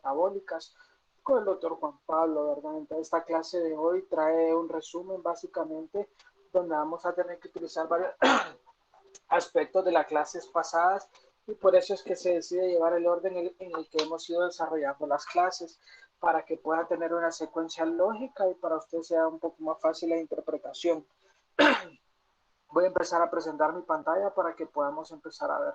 metabólicas con el doctor Juan Pablo, ¿verdad? Entonces, esta clase de hoy trae un resumen básicamente donde vamos a tener que utilizar varios aspectos de las clases pasadas y por eso es que se decide llevar el orden en el que hemos ido desarrollando las clases para que pueda tener una secuencia lógica y para usted sea un poco más fácil la interpretación. Voy a empezar a presentar mi pantalla para que podamos empezar a ver.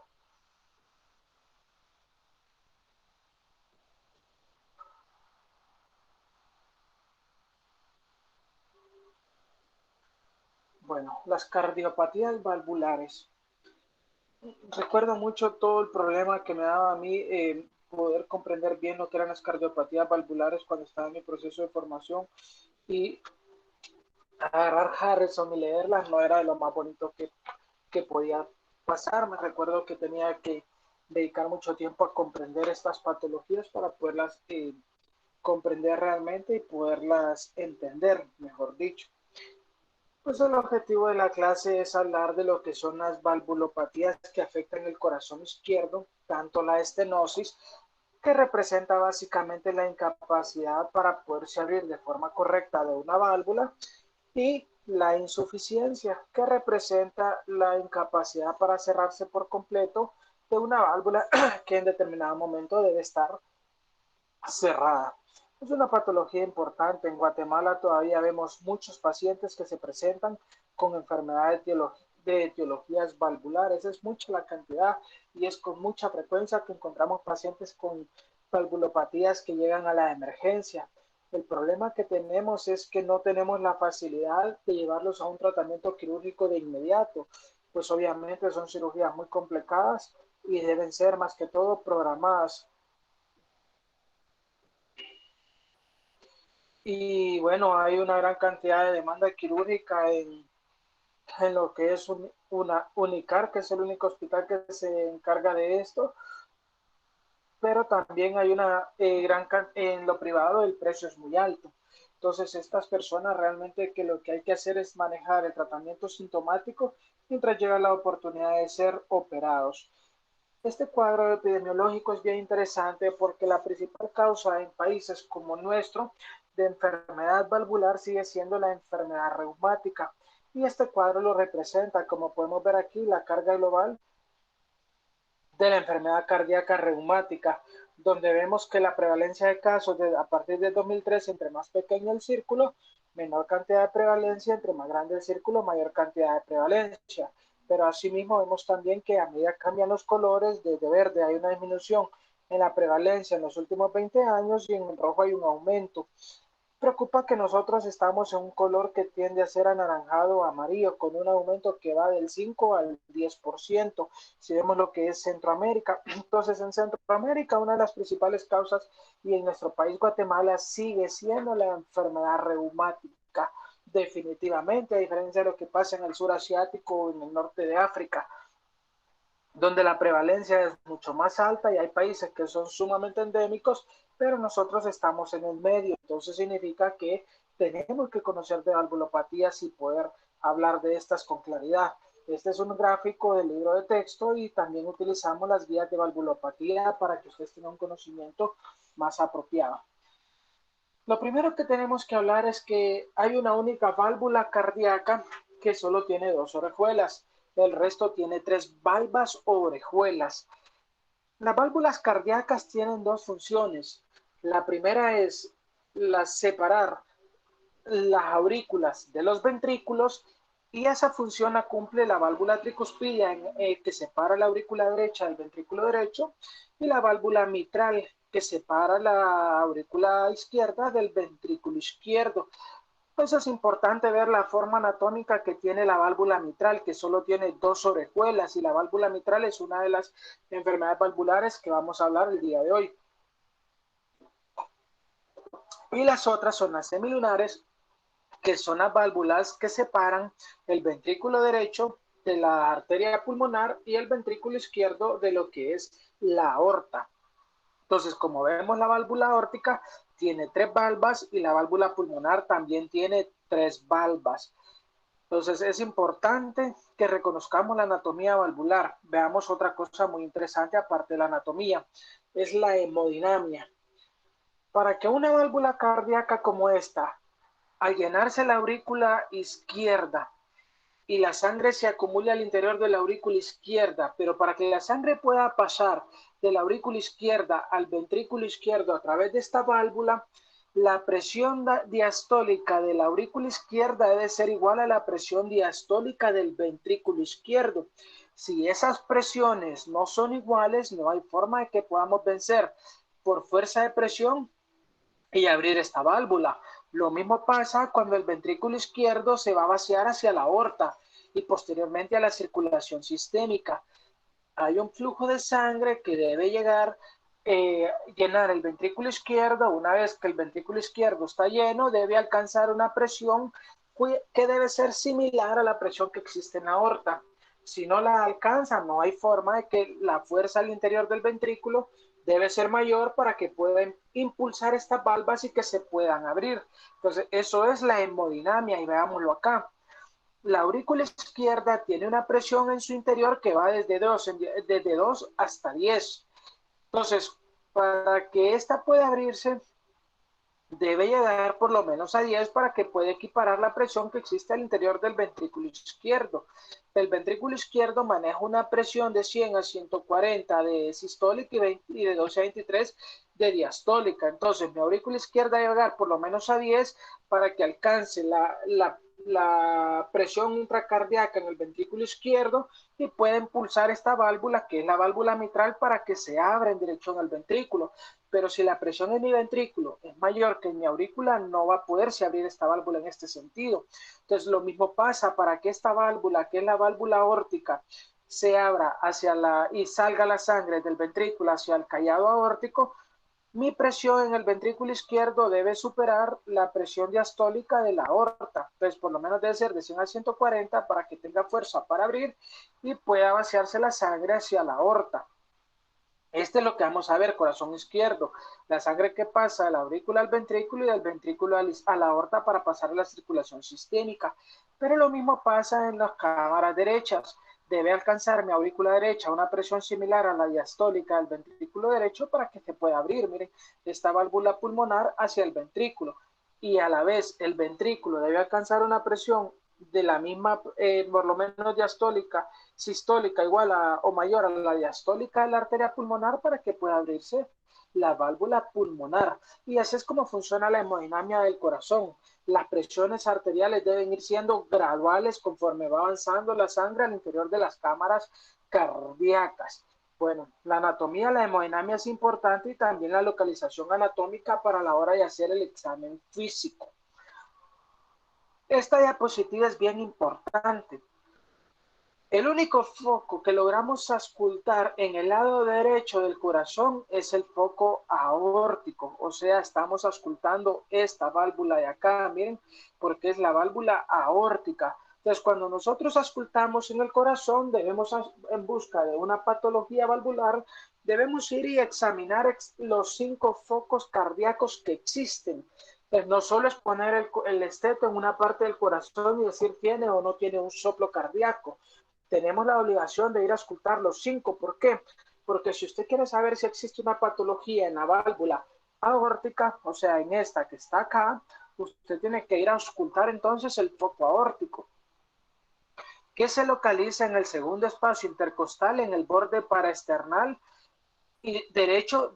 Bueno, las cardiopatías valvulares. Recuerdo mucho todo el problema que me daba a mí poder comprender bien lo que eran las cardiopatías valvulares cuando estaba en mi proceso de formación y agarrar Harrison y leerlas no era de lo más bonito que podía pasar. Me recuerdo que tenía que dedicar mucho tiempo a comprender estas patologías para poderlas comprender realmente y poderlas entender, mejor dicho. Pues el objetivo de la clase es hablar de lo que son las valvulopatías que afectan el corazón izquierdo, tanto la estenosis, que representa básicamente la incapacidad para poderse abrir de forma correcta de una válvula, y la insuficiencia, que representa la incapacidad para cerrarse por completo de una válvula que en determinado momento debe estar cerrada. Es una patología importante. En Guatemala todavía vemos muchos pacientes que se presentan con enfermedades de etiologías valvulares. Es mucha la cantidad y es con mucha frecuencia que encontramos pacientes con valvulopatías que llegan a la emergencia. El problema que tenemos es que no tenemos la facilidad de llevarlos a un tratamiento quirúrgico de inmediato, pues obviamente son cirugías muy complicadas y deben ser más que todo programadas. Y bueno, hay una gran cantidad de demanda quirúrgica en lo que es una Unicar, que es el único hospital que se encarga de esto, pero también hay una en lo privado el precio es muy alto. Entonces, estas personas realmente que lo que hay que hacer es manejar el tratamiento sintomático mientras llega la oportunidad de ser operados. Este cuadro epidemiológico es bien interesante porque la principal causa en países como nuestro de enfermedad valvular sigue siendo la enfermedad reumática. Y este cuadro lo representa, como podemos ver aquí, la carga global de la enfermedad cardíaca reumática, donde vemos que la prevalencia de casos a partir de 2003, entre más pequeño el círculo, menor cantidad de prevalencia, entre más grande el círculo, mayor cantidad de prevalencia. Pero asimismo vemos también que a medida que cambian los colores, desde verde hay una disminución en la prevalencia en los últimos 20 años y en rojo hay un aumento. Preocupa que nosotros estamos en un color que tiende a ser anaranjado o amarillo, con un aumento que va del 5 al 10%. Si vemos lo que es Centroamérica, entonces en Centroamérica una de las principales causas, y en nuestro país Guatemala sigue siendo la enfermedad reumática, definitivamente, a diferencia de lo que pasa en el sur asiático o en el norte de África, donde la prevalencia es mucho más alta y hay países que son sumamente endémicos, pero nosotros estamos en el medio. Entonces significa que tenemos que conocer de valvulopatías y poder hablar de estas con claridad. Este es un gráfico del libro de texto y también utilizamos las guías de valvulopatía para que ustedes tengan un conocimiento más apropiado. Lo primero que tenemos que hablar es que hay una única válvula cardíaca que solo tiene dos orejuelas. El resto tiene tres valvas o orejuelas. Las válvulas cardíacas tienen dos funciones. La primera es separar las aurículas de los ventrículos y esa función la cumple la válvula tricuspidia que separa la aurícula derecha del ventrículo derecho y la válvula mitral que separa la aurícula izquierda del ventrículo izquierdo. Entonces es importante ver la forma anatómica que tiene la válvula mitral, que solo tiene dos orejuelas, y la válvula mitral es una de las enfermedades valvulares que vamos a hablar el día de hoy. Y las otras son las semilunares, que son las válvulas que separan el ventrículo derecho de la arteria pulmonar y el ventrículo izquierdo de lo que es la aorta. Entonces, como vemos, la válvula aórtica tiene tres valvas y la válvula pulmonar también tiene tres valvas. Entonces, es importante que reconozcamos la anatomía valvular. Veamos otra cosa muy interesante aparte de la anatomía, es la hemodinamia. Para que una válvula cardíaca como esta, al llenarse la aurícula izquierda y la sangre se acumule al interior de la aurícula izquierda, pero para que la sangre pueda pasar de la aurícula izquierda al ventrículo izquierdo a través de esta válvula, la presión diastólica de la aurícula izquierda debe ser igual a la presión diastólica del ventrículo izquierdo. Si esas presiones no son iguales, no hay forma de que podamos vencer por fuerza de presión y abrir esta válvula. Lo mismo pasa cuando el ventrículo izquierdo se va a vaciar hacia la aorta y posteriormente a la circulación sistémica. Hay un flujo de sangre que debe llenar el ventrículo izquierdo. Una vez que el ventrículo izquierdo está lleno, debe alcanzar una presión que debe ser similar a la presión que existe en la aorta. Si no la alcanza, no hay forma de que la fuerza al interior del ventrículo debe ser mayor para que puedan impulsar estas valvas y que se puedan abrir. Entonces, eso es la hemodinamia y veámoslo acá. La aurícula izquierda tiene una presión en su interior que va desde 2 hasta 10. Entonces, para que esta pueda abrirse, debe llegar por lo menos a 10 para que pueda equiparar la presión que existe al interior del ventrículo izquierdo. El ventrículo izquierdo maneja una presión de 100 a 140 de sistólica y de 12 a 23 de diastólica. Entonces, mi aurícula izquierda debe llegar por lo menos a 10 para que alcance la presión intracardíaca en el ventrículo izquierdo y pueda impulsar esta válvula, que es la válvula mitral, para que se abra en dirección al ventrículo. Pero si la presión en mi ventrículo es mayor que en mi aurícula, no va a poderse abrir esta válvula en este sentido. Entonces, lo mismo pasa para que esta válvula, que es la válvula aórtica, se abra y salga la sangre del ventrículo hacia el callado aórtico. Mi presión en el ventrículo izquierdo debe superar la presión diastólica de la aorta. Entonces, por lo menos debe ser de 100 a 140 para que tenga fuerza para abrir y pueda vaciarse la sangre hacia la aorta. Este es lo que vamos a ver, corazón izquierdo, la sangre que pasa de la aurícula al ventrículo y del ventrículo a la aorta para pasar a la circulación sistémica. Pero lo mismo pasa en las cámaras derechas. Debe alcanzar mi aurícula derecha una presión similar a la diastólica del ventrículo derecho para que se pueda abrir, miren, esta válvula pulmonar hacia el ventrículo. Y a la vez el ventrículo debe alcanzar una presión de la misma, por lo menos diastólica, sistólica igual o mayor a la diastólica de la arteria pulmonar para que pueda abrirse la válvula pulmonar. Y así es como funciona la hemodinamia del corazón. Las presiones arteriales deben ir siendo graduales conforme va avanzando la sangre al interior de las cámaras cardíacas. Bueno, la anatomía, la hemodinamia es importante y también la localización anatómica para la hora de hacer el examen físico. Esta diapositiva es bien importante. El único foco que logramos auscultar en el lado derecho del corazón es el foco aórtico, o sea, estamos auscultando esta válvula de acá, miren, porque es la válvula aórtica. Entonces, cuando nosotros auscultamos en el corazón, debemos, en busca de una patología valvular, debemos ir y examinar los 5 focos cardíacos que existen. Entonces, no solo es poner el esteto en una parte del corazón y decir tiene o no tiene un soplo cardíaco. Tenemos la obligación de ir a auscultar los 5. ¿Por qué? Porque si usted quiere saber si existe una patología en la válvula aórtica, o sea, en esta que está acá, usted tiene que ir a auscultar entonces el foco aórtico, que se localiza en el segundo espacio intercostal, en el borde paraesternal y derecho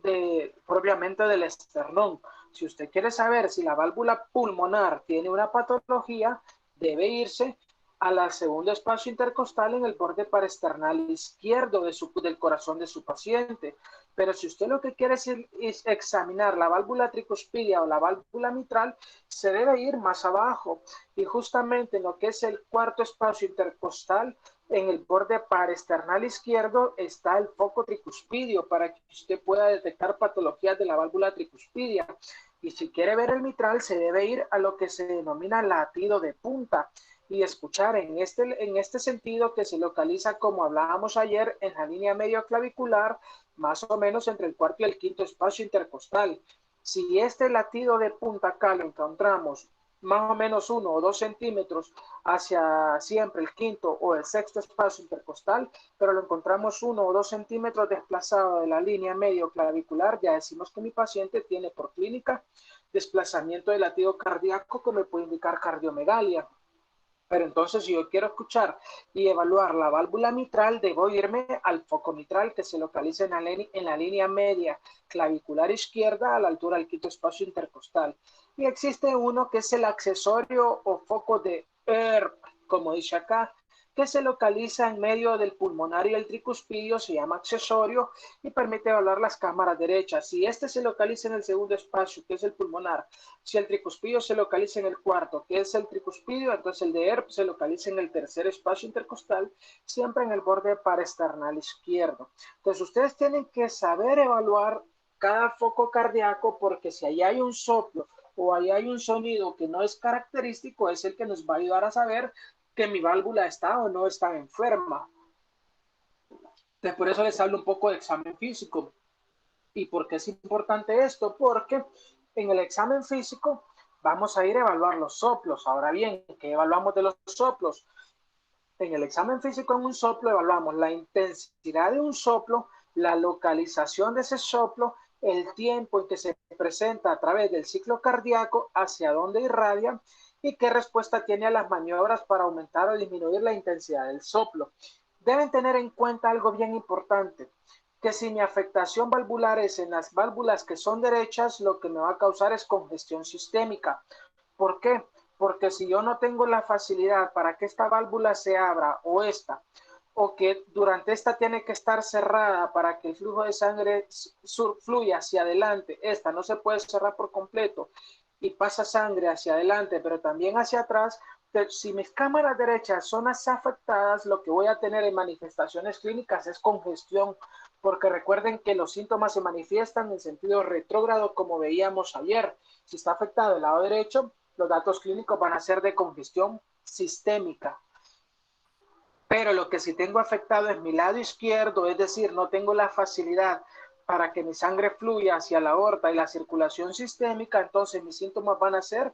propiamente del esternón. Si usted quiere saber si la válvula pulmonar tiene una patología, debe irse al segundo espacio intercostal en el borde paraesternal izquierdo del corazón de su paciente. Pero si usted lo que quiere es examinar la válvula tricuspidia o la válvula mitral, se debe ir más abajo. Y justamente en lo que es el cuarto espacio intercostal, en el borde paraesternal izquierdo, está el foco tricuspidio para que usted pueda detectar patologías de la válvula tricuspidia. Y si quiere ver el mitral, se debe ir a lo que se denomina latido de punta y escuchar en este sentido, que se localiza, como hablábamos ayer, en la línea medio clavicular, más o menos entre el cuarto y el quinto espacio intercostal. Si este latido de punta acá lo encontramos más o menos 1 o 2 centímetros hacia siempre el quinto o el sexto espacio intercostal, pero lo encontramos 1 o 2 centímetros desplazado de la línea medio clavicular, ya decimos que mi paciente tiene por clínica desplazamiento del latido cardíaco que me puede indicar cardiomegalia. Pero entonces, si yo quiero escuchar y evaluar la válvula mitral, debo irme al foco mitral que se localiza en la línea media clavicular izquierda a la altura del quinto espacio intercostal. Y existe uno que es el accesorio o foco de Earp, como dice acá, que se localiza en medio del pulmonar y el tricuspidio, se llama accesorio y permite evaluar las cámaras derechas. Si este se localiza en el segundo espacio, que es el pulmonar, si el tricuspidio se localiza en el cuarto, que es el tricuspidio, entonces el de Earp se localiza en el tercer espacio intercostal, siempre en el borde paraesternal izquierdo. Entonces ustedes tienen que saber evaluar cada foco cardíaco porque si ahí hay un soplo o ahí hay un sonido que no es característico, es el que nos va a ayudar a saber que mi válvula está o no está enferma. Entonces, por eso les hablo un poco de examen físico. ¿Y por qué es importante esto? Porque en el examen físico vamos a ir a evaluar los soplos. Ahora bien, ¿qué evaluamos de los soplos? En el examen físico en un soplo evaluamos la intensidad de un soplo, la localización de ese soplo, el tiempo en que se presenta a través del ciclo cardíaco, hacia dónde irradia y qué respuesta tiene a las maniobras para aumentar o disminuir la intensidad del soplo. Deben tener en cuenta algo bien importante, que si mi afectación valvular es en las válvulas que son derechas, lo que me va a causar es congestión sistémica. ¿Por qué? Porque si yo no tengo la facilidad para que esta válvula se abra o esta, o que durante esta tiene que estar cerrada para que el flujo de sangre fluya hacia adelante, esta no se puede cerrar por completo y pasa sangre hacia adelante, pero también hacia atrás, si mis cámaras derechas son las afectadas, lo que voy a tener en manifestaciones clínicas es congestión, porque recuerden que los síntomas se manifiestan en sentido retrógrado, como veíamos ayer. Si está afectado el lado derecho, los datos clínicos van a ser de congestión sistémica. Pero lo que sí tengo afectado es mi lado izquierdo, es decir, no tengo la facilidad para que mi sangre fluya hacia la aorta y la circulación sistémica, entonces mis síntomas van a ser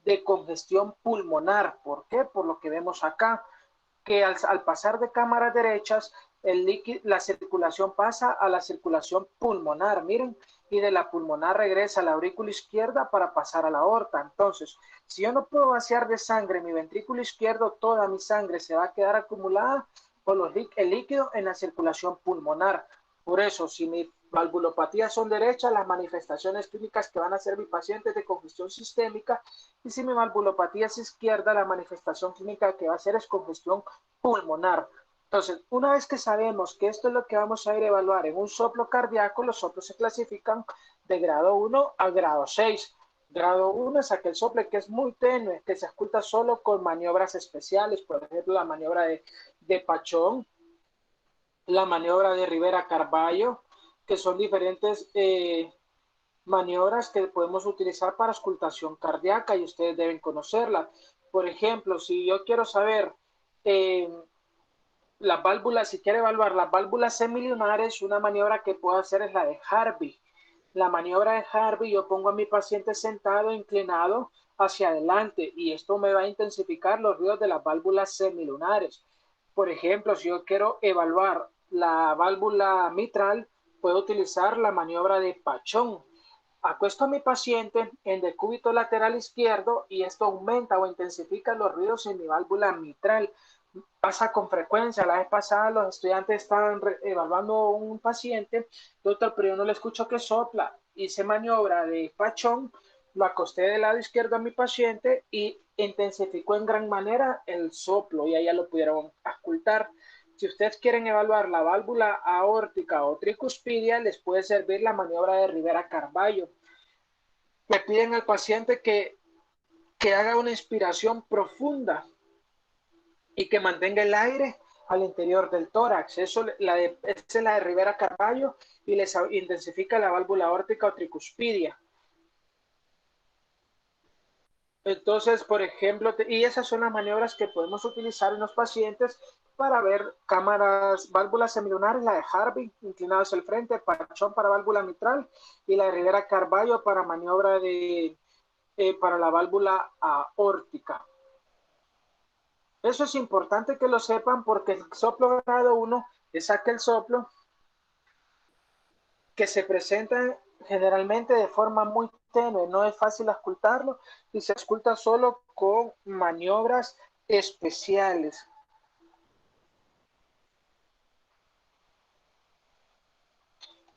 de congestión pulmonar. ¿Por qué? Por lo que vemos acá, que al pasar de cámaras derechas, la circulación pasa a la circulación pulmonar, miren, y de la pulmonar regresa a la aurícula izquierda para pasar a la aorta. Entonces, si yo no puedo vaciar de sangre mi ventrículo izquierdo, toda mi sangre se va a quedar acumulada por el líquido en la circulación pulmonar. Por eso, si mis valvulopatías son derechas, las manifestaciones clínicas que van a ser mi paciente es de congestión sistémica, y si mi valvulopatía es izquierda, la manifestación clínica que va a ser es congestión pulmonar. Entonces, una vez que sabemos que esto es lo que vamos a ir a evaluar en un soplo cardíaco, los soplos se clasifican de grado 1 a grado 6. Grado 1 es aquel sople que es muy tenue, que se oculta solo con maniobras especiales, por ejemplo, la maniobra de Pachón, la maniobra de Rivera Carballo, que son diferentes maniobras que podemos utilizar para auscultación cardíaca y ustedes deben conocerla. Por ejemplo, si yo quiero saber eh, las válvulas, si quiero evaluar las válvulas semilunares, una maniobra que puedo hacer es la de Harvey. La maniobra de Harvey, yo pongo a mi paciente sentado, inclinado hacia adelante, y esto me va a intensificar los ruidos de las válvulas semilunares. Por ejemplo, si yo quiero evaluar la válvula mitral, puedo utilizar la maniobra de Pachón. Acuesto a mi paciente en decúbito lateral izquierdo y esto aumenta o intensifica los ruidos en mi válvula mitral. Pasa con frecuencia. La vez pasada los estudiantes estaban evaluando un paciente, doctor, pero yo no le escucho que sopla. Hice maniobra de Pachón, lo acosté del lado izquierdo a mi paciente y intensificó en gran manera el soplo y ahí ya lo pudieron ocultar. Si ustedes quieren evaluar la válvula aórtica o tricuspidia, les puede servir la maniobra de Rivera Carballo. Le piden al paciente que haga una inspiración profunda y que mantenga el aire al interior del tórax. Esa es la de Rivera Carballo y les intensifica la válvula aórtica o tricuspidia. Entonces, por ejemplo, y esas son las maniobras que podemos utilizar en los pacientes para ver cámaras, válvulas semilunares, la de Harvey, inclinados al frente, Pachón para válvula mitral y la de Rivera Carballo para maniobra de para la válvula aórtica. Eso es importante que lo sepan porque el soplo grado 1 es aquel soplo que se presenta generalmente de forma muy tenue, no es fácil auscultarlo y se ausculta solo con maniobras especiales.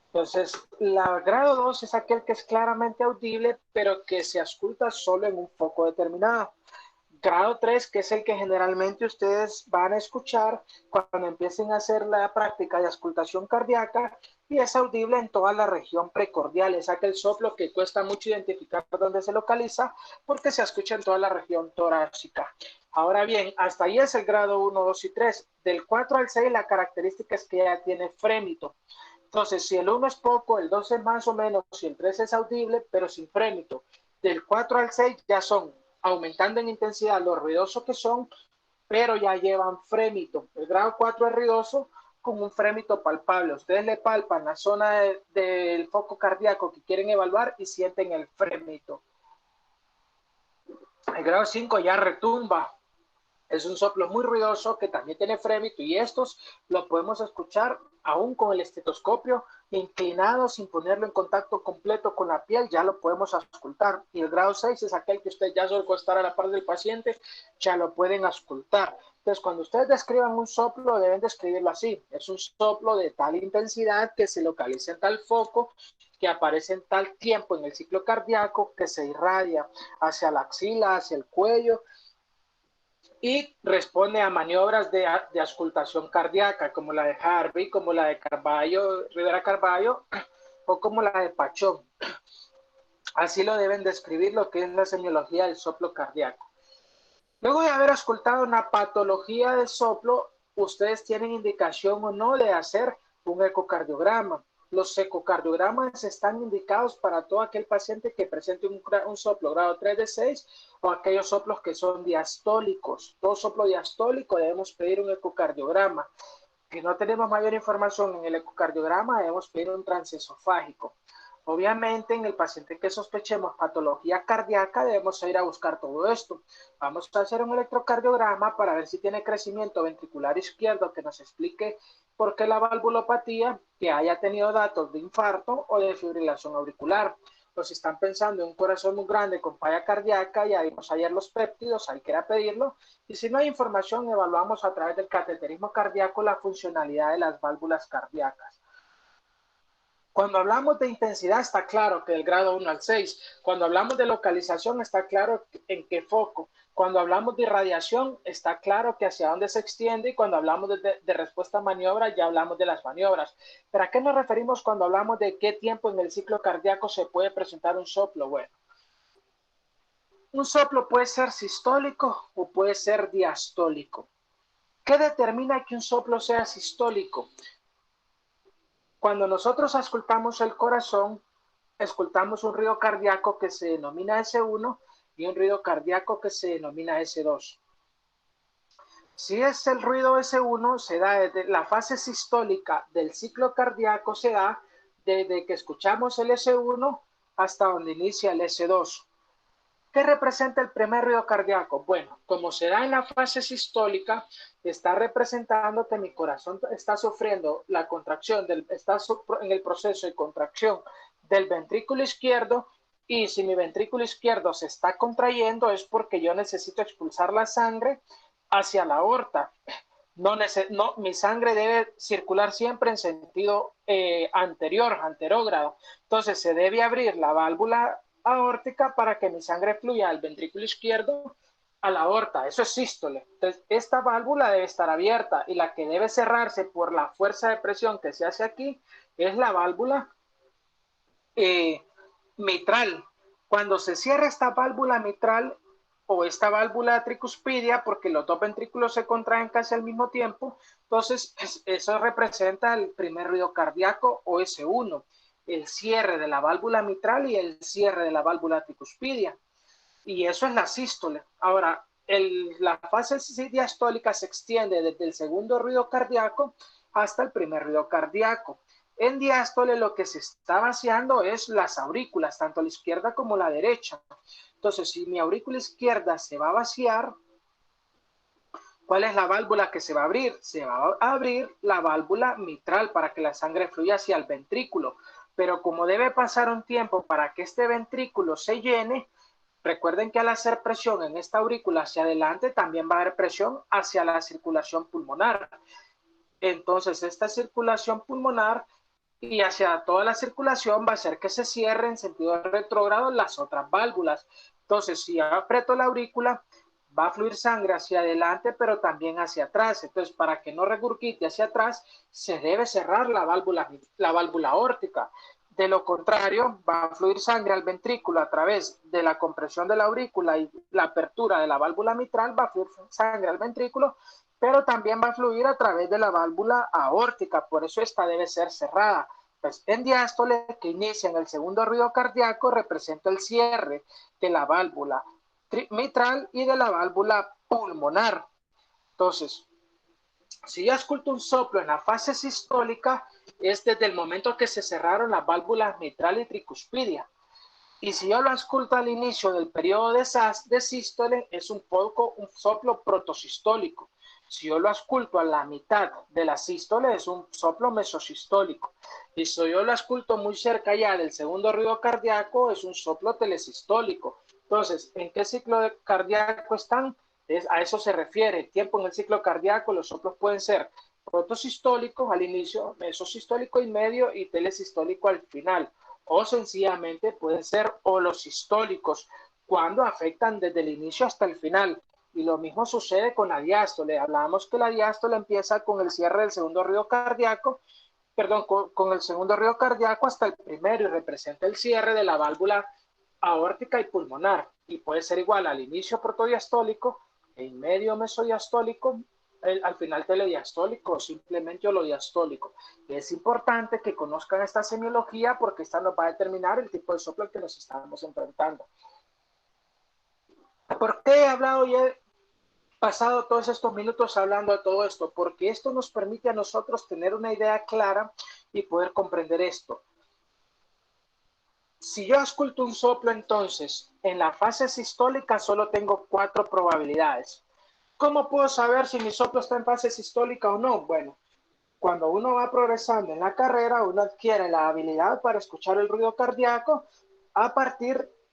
Entonces, la grado 2 es aquel que es claramente audible, pero que se ausculta solo en un foco determinado. Grado 3, que es el que generalmente ustedes van a escuchar cuando empiecen a hacer la práctica de auscultación cardíaca y es audible en toda la región precordial. Es aquel soplo que cuesta mucho identificar dónde se localiza porque se escucha en toda la región torácica. Ahora bien, hasta ahí es el grado 1, 2 y 3. Del 4 al 6 la característica es que ya tiene frémito. Entonces, si el 1 es poco, el 2 es más o menos, y el 3 es audible, pero sin frémito. Del 4 al 6 ya son aumentando en intensidad lo ruidoso que son, pero ya llevan frémito. El grado 4 es ruidoso con un frémito palpable. Ustedes le palpan la zona del foco cardíaco que quieren evaluar y sienten el frémito. El grado 5 ya retumba. Es un soplo muy ruidoso que también tiene frémito y estos lo podemos escuchar aún con el estetoscopio inclinado sin ponerlo en contacto completo con la piel, ya lo podemos auscultar. Y el grado 6 es aquel que usted ya suele acostar a la par del paciente, ya lo pueden auscultar. Entonces, cuando ustedes describan un soplo, deben describirlo así. Es un soplo de tal intensidad que se localiza en tal foco, que aparece en tal tiempo en el ciclo cardíaco, que se irradia hacia la axila, hacia el cuello, y responde a maniobras de auscultación cardíaca, como la de Harvey, como la de Carballo, Rivera Carballo, o como la de Pachón. Así lo deben describir lo que es la semiología del soplo cardíaco. Luego de haber auscultado una patología del soplo, ustedes tienen indicación o no de hacer un ecocardiograma. Los ecocardiogramas están indicados para todo aquel paciente que presente un soplo grado 3 de 6 o aquellos soplos que son diastólicos. Todo soplo diastólico debemos pedir un ecocardiograma. Si no tenemos mayor información en el ecocardiograma, debemos pedir un transesofágico. Obviamente, en el paciente que sospechemos patología cardíaca, debemos ir a buscar todo esto. Vamos a hacer un electrocardiograma para ver si tiene crecimiento ventricular izquierdo que nos explique por qué la valvulopatía, que haya tenido datos de infarto o de fibrilación auricular. Pues si están pensando en un corazón muy grande con falla cardíaca, ya vimos ayer los péptidos, hay que ir a pedirlo. Y si no hay información, evaluamos a través del cateterismo cardíaco la funcionalidad de las válvulas cardíacas. Cuando hablamos de intensidad está claro que del grado 1 al 6. Cuando hablamos de localización está claro en qué foco. Cuando hablamos de irradiación está claro que hacia dónde se extiende y cuando hablamos de respuesta a maniobra ya hablamos de las maniobras. ¿Pero a qué nos referimos cuando hablamos de qué tiempo en el ciclo cardíaco se puede presentar un soplo? Bueno, un soplo puede ser sistólico o puede ser diastólico. ¿Qué determina que un soplo sea sistólico? Cuando nosotros auscultamos el corazón, escuchamos un ruido cardíaco que se denomina S1 y un ruido cardíaco que se denomina S2. Si es el ruido S1, se da desde la fase sistólica del ciclo cardíaco, se da desde que escuchamos el S1 hasta donde inicia el S2. ¿Qué representa el primer ruido cardíaco? Bueno, como se da en la fase sistólica, está representando que mi corazón está sufriendo la contracción, está en el proceso de contracción del ventrículo izquierdo y si mi ventrículo izquierdo se está contrayendo es porque yo necesito expulsar la sangre hacia la aorta. No, mi sangre debe circular siempre en sentido anterógrado. Entonces se debe abrir la válvula aórtica para que mi sangre fluya al ventrículo izquierdo a la aorta. Eso es sístole. Entonces, esta válvula debe estar abierta y la que debe cerrarse por la fuerza de presión que se hace aquí es la válvula mitral. Cuando se cierra esta válvula mitral o esta válvula tricuspidia, porque los dos ventrículos se contraen casi al mismo tiempo, entonces eso representa el primer ruido cardíaco o S1, el cierre de la válvula mitral y el cierre de la válvula tricuspidia. Y eso es la sístole. Ahora, la fase diastólica se extiende desde el segundo ruido cardíaco hasta el primer ruido cardíaco. En diástole lo que se está vaciando es las aurículas, tanto la izquierda como la derecha. Entonces, si mi aurícula izquierda se va a vaciar, ¿cuál es la válvula que se va a abrir? Se va a abrir la válvula mitral para que la sangre fluya hacia el ventrículo. Pero como debe pasar un tiempo para que este ventrículo se llene, recuerden que al hacer presión en esta aurícula hacia adelante, también va a haber presión hacia la circulación pulmonar. Entonces, esta circulación pulmonar y hacia toda la circulación va a hacer que se cierre en sentido retrógrado las otras válvulas. Entonces, si aprieto la aurícula, va a fluir sangre hacia adelante, pero también hacia atrás. Entonces, para que no regurgite hacia atrás, se debe cerrar la válvula aórtica. De lo contrario, va a fluir sangre al ventrículo a través de la compresión de la aurícula y la apertura de la válvula mitral, va a fluir sangre al ventrículo, pero también va a fluir a través de la válvula aórtica, por eso esta debe ser cerrada. Pues en diástole, que inicia en el segundo ruido cardíaco, representa el cierre de la válvula mitral y de la válvula pulmonar. Entonces, si yo escucho un soplo en la fase sistólica, es desde el momento que se cerraron las válvulas mitral y tricuspidia. Y si yo lo escucho al inicio del periodo de sístole, es un soplo protosistólico. Si yo lo escucho a la mitad de la sístole, es un soplo mesosistólico. Y si yo lo escucho muy cerca ya del segundo ruido cardíaco, es un soplo telesistólico. Entonces, ¿en qué ciclo cardíaco están? A eso se refiere. El tiempo en el ciclo cardíaco, los soplos pueden ser protosistólicos al inicio, mesosistólico y medio y telesistólico al final. O sencillamente pueden ser holosistólicos cuando afectan desde el inicio hasta el final. Y lo mismo sucede con la diástole. Hablábamos que la diástole empieza con el cierre del segundo ruido cardíaco, perdón, con el segundo ruido cardíaco hasta el primero y representa el cierre de la válvula aórtica y pulmonar. Y puede ser igual al inicio protodiastólico, en medio mesodiastólico, al final telediastólico o simplemente holodiastólico. Es importante que conozcan esta semiología porque esta nos va a determinar el tipo de soplo al que nos estamos enfrentando. ¿Por qué he hablado y he pasado todos estos minutos hablando de todo esto? Porque esto nos permite a nosotros tener una idea clara y poder comprender esto. Si yo escucho un soplo, entonces, en la fase sistólica solo tengo 4 probabilidades. ¿Cómo puedo saber si mi soplo está en fase sistólica o no? Bueno, cuando uno va progresando en la carrera, uno adquiere la habilidad para escuchar el ruido cardíaco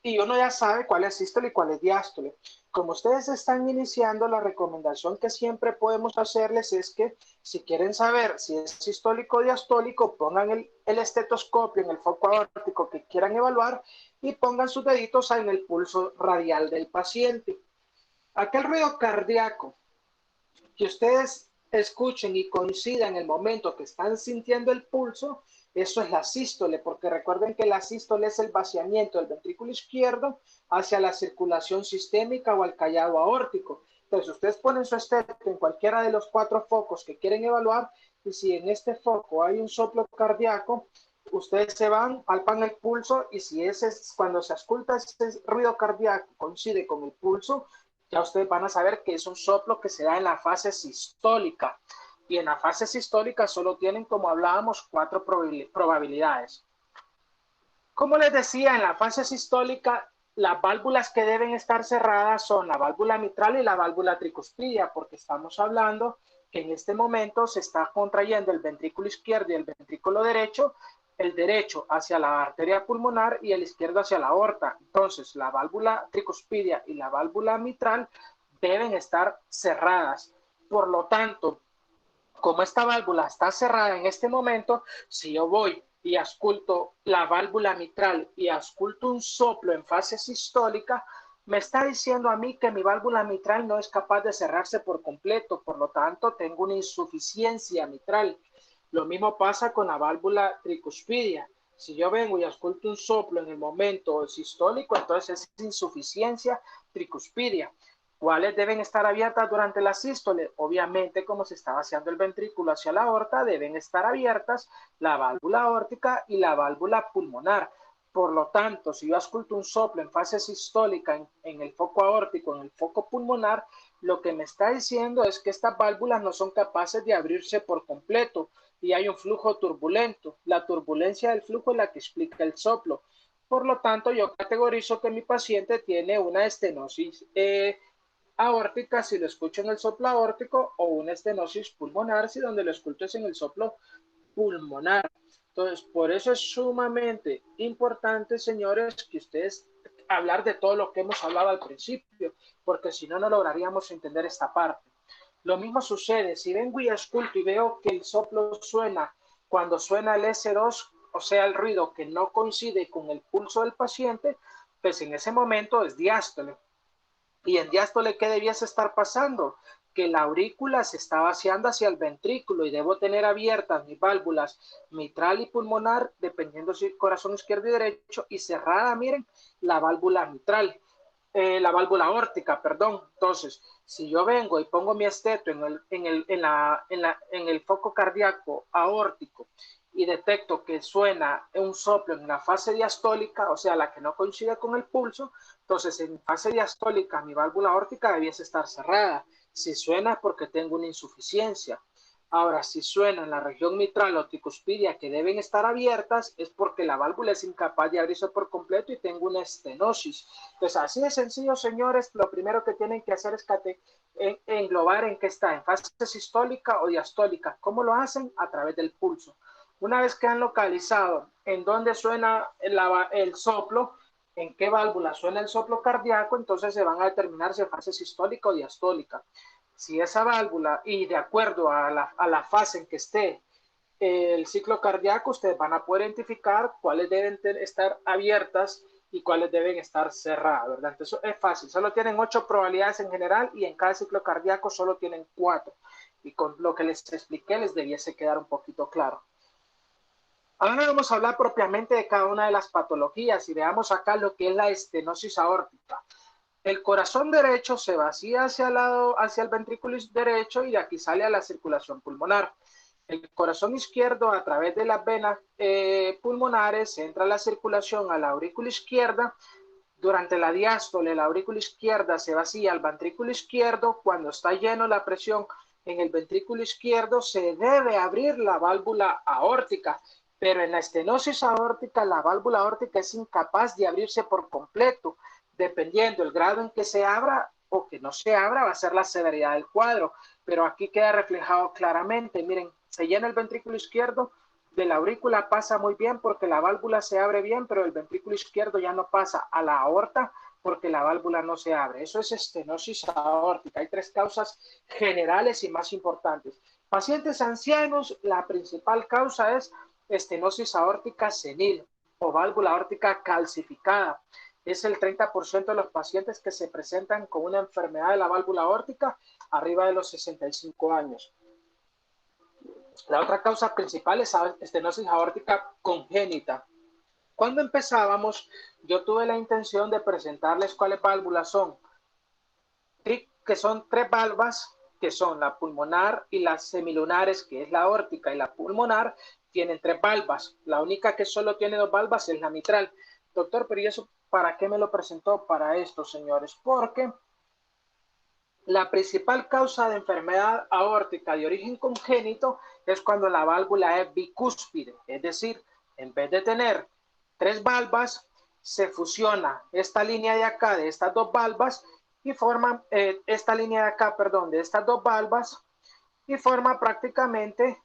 y uno ya sabe cuál es sístole y cuál es diástole. Como ustedes están iniciando, la recomendación que siempre podemos hacerles es que si quieren saber si es sistólico o diastólico, pongan el estetoscopio en el foco aórtico que quieran evaluar y pongan sus deditos en el pulso radial del paciente. Aquel ruido cardíaco que ustedes escuchen y coincidan en el momento que están sintiendo el pulso, eso es la sístole, porque recuerden que la sístole es el vaciamiento del ventrículo izquierdo hacia la circulación sistémica o al callado aórtico. Entonces, ustedes ponen su esteto en cualquiera de los 4 focos que quieren evaluar y si en este foco hay un soplo cardíaco, ustedes se van, palpan el pulso y si cuando se escucha ese ruido cardíaco coincide con el pulso, ya ustedes van a saber que es un soplo que se da en la fase sistólica. Y en la fase sistólica solo tienen, como hablábamos, 4 probabilidades. Como les decía, en la fase sistólica, las válvulas que deben estar cerradas son la válvula mitral y la válvula tricuspidia, porque estamos hablando que en este momento se está contrayendo el ventrículo izquierdo y el ventrículo derecho, el derecho hacia la arteria pulmonar y el izquierdo hacia la aorta. Entonces, la válvula tricuspidia y la válvula mitral deben estar cerradas. Por lo tanto, como esta válvula está cerrada en este momento, si yo voy y ausculto la válvula mitral y ausculto un soplo en fase sistólica, me está diciendo a mí que mi válvula mitral no es capaz de cerrarse por completo, por lo tanto tengo una insuficiencia mitral. Lo mismo pasa con la válvula tricuspidia. Si yo vengo y ausculto un soplo en el momento sistólico, entonces es insuficiencia tricuspidia. ¿Cuáles deben estar abiertas durante la sístole? Obviamente, como se está vaciando el ventrículo hacia la aorta, deben estar abiertas la válvula aórtica y la válvula pulmonar. Por lo tanto, si yo ausculto un soplo en fase sistólica en el foco aórtico, en el foco pulmonar, lo que me está diciendo es que estas válvulas no son capaces de abrirse por completo y hay un flujo turbulento. La turbulencia del flujo es la que explica el soplo. Por lo tanto, yo categorizo que mi paciente tiene una estenosis aórtica si lo escucho en el soplo aórtico, o una estenosis pulmonar si donde lo escucho es en el soplo pulmonar. Entonces, por eso es sumamente importante, señores, que ustedes hablar de todo lo que hemos hablado al principio, porque si no, no lograríamos entender esta parte. Lo mismo sucede, si vengo y escucho y veo que el soplo suena cuando suena el S2, o sea, el ruido que no coincide con el pulso del paciente, pues en ese momento es diástole. Y en diástole, ¿qué debiese estar pasando? Que la aurícula se está vaciando hacia el ventrículo y debo tener abiertas mis válvulas mitral y pulmonar, dependiendo si corazón izquierdo y derecho, y cerrada, miren, la válvula mitral, la válvula aórtica, perdón. Entonces, si yo vengo y pongo mi esteto en el foco cardíaco aórtico y detecto que suena un soplo en la fase diastólica, o sea, la que no coincide con el pulso, entonces en fase diastólica mi válvula aórtica debiese estar cerrada. Si suena es porque tengo una insuficiencia. Ahora, si suena en la región mitral o tricuspidia que deben estar abiertas, es porque la válvula es incapaz de abrirse por completo y tengo una estenosis. Entonces, así de sencillo, señores, lo primero que tienen que hacer es englobar en qué está, en fase sistólica o diastólica. ¿Cómo lo hacen? A través del pulso. Una vez que han localizado en dónde suena el soplo, en qué válvula suena el soplo cardíaco, entonces se van a determinar si es fase sistólica o diastólica. Si esa válvula, y de acuerdo a la fase en que esté el ciclo cardíaco, ustedes van a poder identificar cuáles deben estar abiertas y cuáles deben estar cerradas, ¿verdad? Entonces es fácil, solo tienen 8 probabilidades en general y en cada ciclo cardíaco solo tienen 4. Y con lo que les expliqué les debiese quedar un poquito claro. Ahora vamos a hablar propiamente de cada una de las patologías y veamos acá lo que es la estenosis aórtica. El corazón derecho se vacía hacia el ventrículo derecho y de aquí sale a la circulación pulmonar. El corazón izquierdo, a través de las venas pulmonares, entra la circulación a la aurícula izquierda. Durante la diástole, la aurícula izquierda se vacía al ventrículo izquierdo. Cuando está lleno la presión en el ventrículo izquierdo, se debe abrir la válvula aórtica. Pero en la estenosis aórtica, la válvula aórtica es incapaz de abrirse por completo. Dependiendo el grado en que se abra o que no se abra, va a ser la severidad del cuadro. Pero aquí queda reflejado claramente. Miren, se llena el ventrículo izquierdo, de la aurícula pasa muy bien porque la válvula se abre bien, pero el ventrículo izquierdo ya no pasa a la aorta porque la válvula no se abre. Eso es estenosis aórtica. Hay 3 causas generales y más importantes. Pacientes ancianos, la principal causa es estenosis aórtica senil o válvula aórtica calcificada. Es el 30% de los pacientes que se presentan con una enfermedad de la válvula aórtica arriba de los 65 años. La otra causa principal es estenosis aórtica congénita. Cuando empezábamos, yo tuve la intención de presentarles cuáles válvulas son, que son 3 válvulas, que son la pulmonar y las semilunares, que es la aórtica y la pulmonar, tienen 3 válvulas. La única que solo tiene 2 válvulas es la mitral. Doctor, pero ¿y eso para qué me lo presentó? Para esto, señores, porque la principal causa de enfermedad aórtica de origen congénito es cuando la válvula es bicúspide, es decir, en vez de tener 3 válvulas, se fusiona esta línea de acá de estas 2 válvulas y forman esta línea de acá, perdón, de estas 2 válvulas y forma prácticamente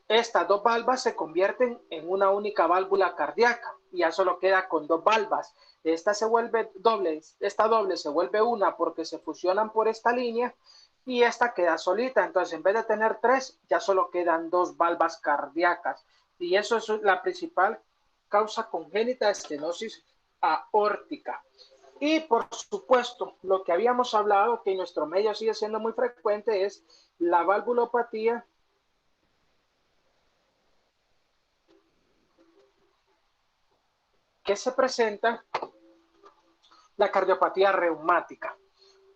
estas 2 válvulas se convierten en una única válvula cardíaca y ya solo queda con 2 válvulas. Esta se vuelve doble, esta doble se vuelve una porque se fusionan por esta línea y esta queda solita. Entonces, en vez de tener 3, ya solo quedan 2 válvulas cardíacas. Y eso es la principal causa congénita de estenosis aórtica. Y por supuesto, lo que habíamos hablado, que en nuestro medio sigue siendo muy frecuente, es la valvulopatía que se presenta, la cardiopatía reumática.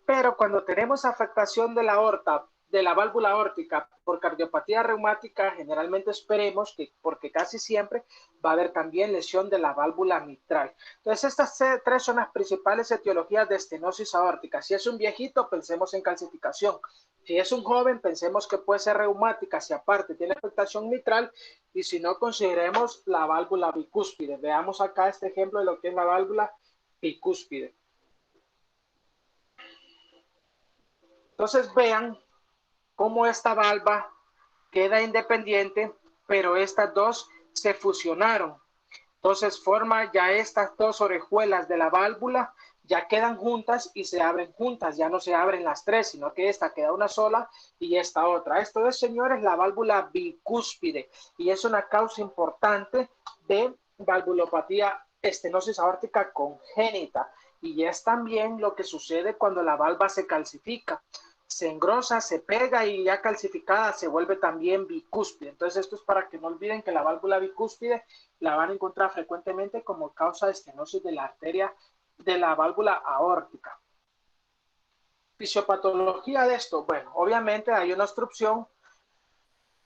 Pero cuando tenemos afectación de la aorta de la válvula aórtica por cardiopatía reumática, generalmente esperemos que, porque casi siempre va a haber también lesión de la válvula mitral. Entonces, estas tres son las principales etiologías de estenosis aórtica. Si es un viejito, pensemos en calcificación. Si es un joven, pensemos que puede ser reumática, si aparte tiene afectación mitral, y si no, consideremos la válvula bicúspide. Veamos acá este ejemplo de lo que es la válvula bicúspide. Entonces, vean cómo esta valva queda independiente, pero estas dos se fusionaron. Entonces forma ya estas dos orejuelas de la válvula, ya quedan juntas y se abren juntas, ya no se abren las tres, sino que esta queda una sola y esta otra. Esto es, señores, la válvula bicúspide y es una causa importante de valvulopatía estenosis aórtica congénita y es también lo que sucede cuando la valva se calcifica. Se engrosa, se pega y ya calcificada se vuelve también bicúspide. Entonces esto es para que no olviden que la válvula bicúspide la van a encontrar frecuentemente como causa de estenosis de la arteria de la válvula aórtica. Fisiopatología de esto, bueno, obviamente hay una obstrucción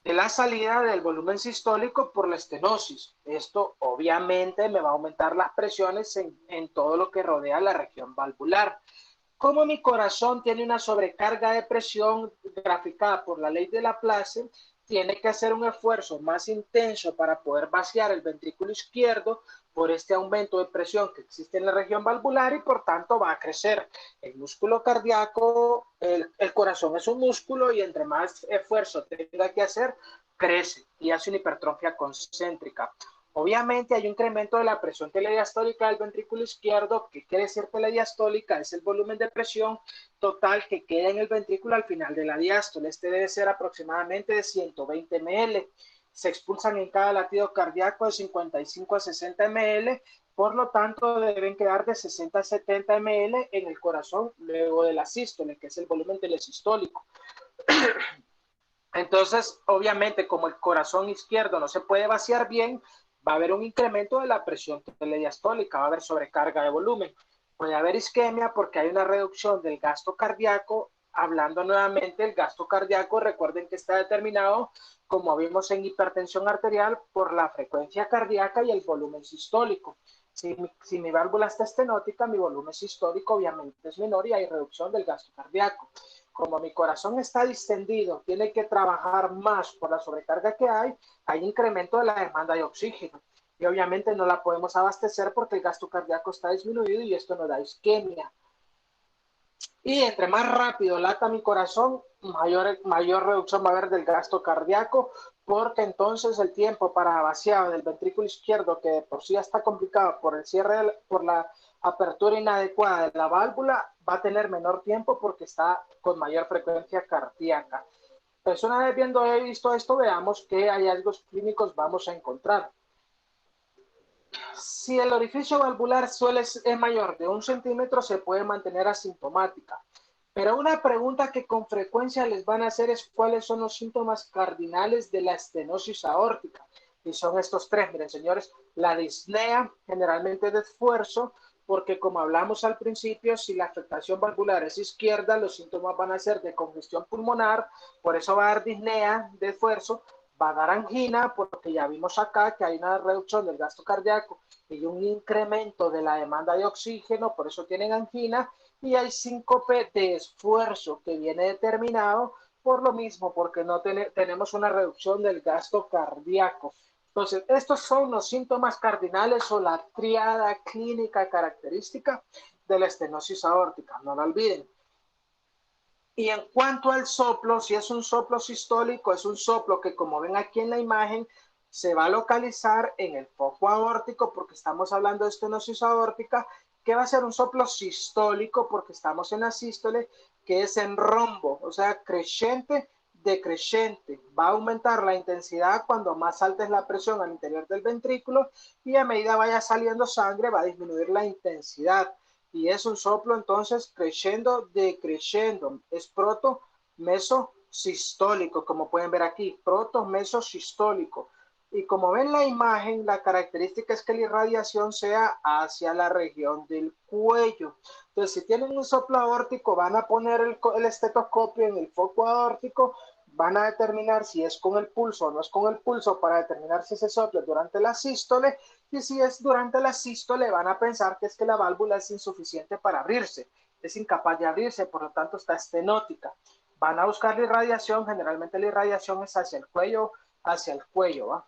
de la salida del volumen sistólico por la estenosis. Esto obviamente me va a aumentar las presiones en todo lo que rodea la región valvular. Como mi corazón tiene una sobrecarga de presión graficada por la ley de Laplace, tiene que hacer un esfuerzo más intenso para poder vaciar el ventrículo izquierdo por este aumento de presión que existe en la región valvular y por tanto va a crecer el músculo cardíaco. El corazón es un músculo y entre más esfuerzo tenga que hacer, crece y hace una hipertrofia concéntrica. Obviamente hay un incremento de la presión telediastólica del ventrículo izquierdo. ¿Qué quiere decir telediastólica? Es el volumen de presión total que queda en el ventrículo al final de la diástole. Este debe ser aproximadamente de 120 ml. Se expulsan en cada latido cardíaco de 55 a 60 ml. Por lo tanto, deben quedar de 60 a 70 ml en el corazón luego de la sístole, que es el volumen telesistólico. Entonces, obviamente, como el corazón izquierdo no se puede vaciar bien, va a haber un incremento de la presión telediastólica, va a haber sobrecarga de volumen. Puede haber isquemia porque hay una reducción del gasto cardíaco. Hablando nuevamente, el gasto cardíaco, recuerden que está determinado, como vimos en hipertensión arterial, por la frecuencia cardíaca y el volumen sistólico. Si mi válvula está estenótica, mi volumen sistólico obviamente es menor y hay reducción del gasto cardíaco. Como mi corazón está distendido, tiene que trabajar más por la sobrecarga que hay incremento de la demanda de oxígeno. Y obviamente no la podemos abastecer porque el gasto cardíaco está disminuido y esto nos da isquemia. Y entre más rápido lata mi corazón, mayor reducción va a haber del gasto cardíaco, porque entonces el tiempo para vaciado del ventrículo izquierdo, que de por sí ya está complicado por el cierre, por la apertura inadecuada de la válvula, va a tener menor tiempo porque está con mayor frecuencia cardíaca. Pues una vez visto esto, veamos qué hallazgos clínicos vamos a encontrar. Si el orificio valvular es mayor de 1 centímetro, se puede mantener asintomática. Pero una pregunta que con frecuencia les van a hacer es cuáles son los síntomas cardinales de la estenosis aórtica. Y son estos tres, miren señores, la disnea, generalmente de esfuerzo, porque como hablamos al principio, si la afectación valvular es izquierda, los síntomas van a ser de congestión pulmonar, por eso va a dar disnea de esfuerzo, va a dar angina, porque ya vimos acá que hay una reducción del gasto cardíaco y un incremento de la demanda de oxígeno, por eso tienen angina, y hay síncope de esfuerzo que viene determinado por lo mismo, porque no tenemos una reducción del gasto cardíaco. Entonces, estos son los síntomas cardinales o la triada clínica característica de la estenosis aórtica, no la olviden. Y en cuanto al soplo, si es un soplo sistólico, es un soplo que, como ven aquí en la imagen, se va a localizar en el foco aórtico porque estamos hablando de estenosis aórtica, que va a ser un soplo sistólico porque estamos en la sístole, que es en rombo, o sea, creciente, decreciente. Va a aumentar la intensidad cuando más alta es la presión al interior del ventrículo y a medida vaya saliendo sangre va a disminuir la intensidad. Y es un soplo entonces creciendo, decreciendo. Es proto mesosistólico, como pueden ver aquí, proto mesosistólico. Y como ven la imagen, la característica es que la irradiación sea hacia la región del cuello. Entonces, si tienen un soplo aórtico, van a poner el estetoscopio en el foco aórtico, van a determinar si es con el pulso o no es con el pulso para determinar si ese soplo es durante la sístole, y si es durante la sístole van a pensar que es que la válvula es insuficiente para abrirse, es incapaz de abrirse, por lo tanto está estenótica. Van a buscar la irradiación, generalmente la irradiación es hacia el cuello, ¿va?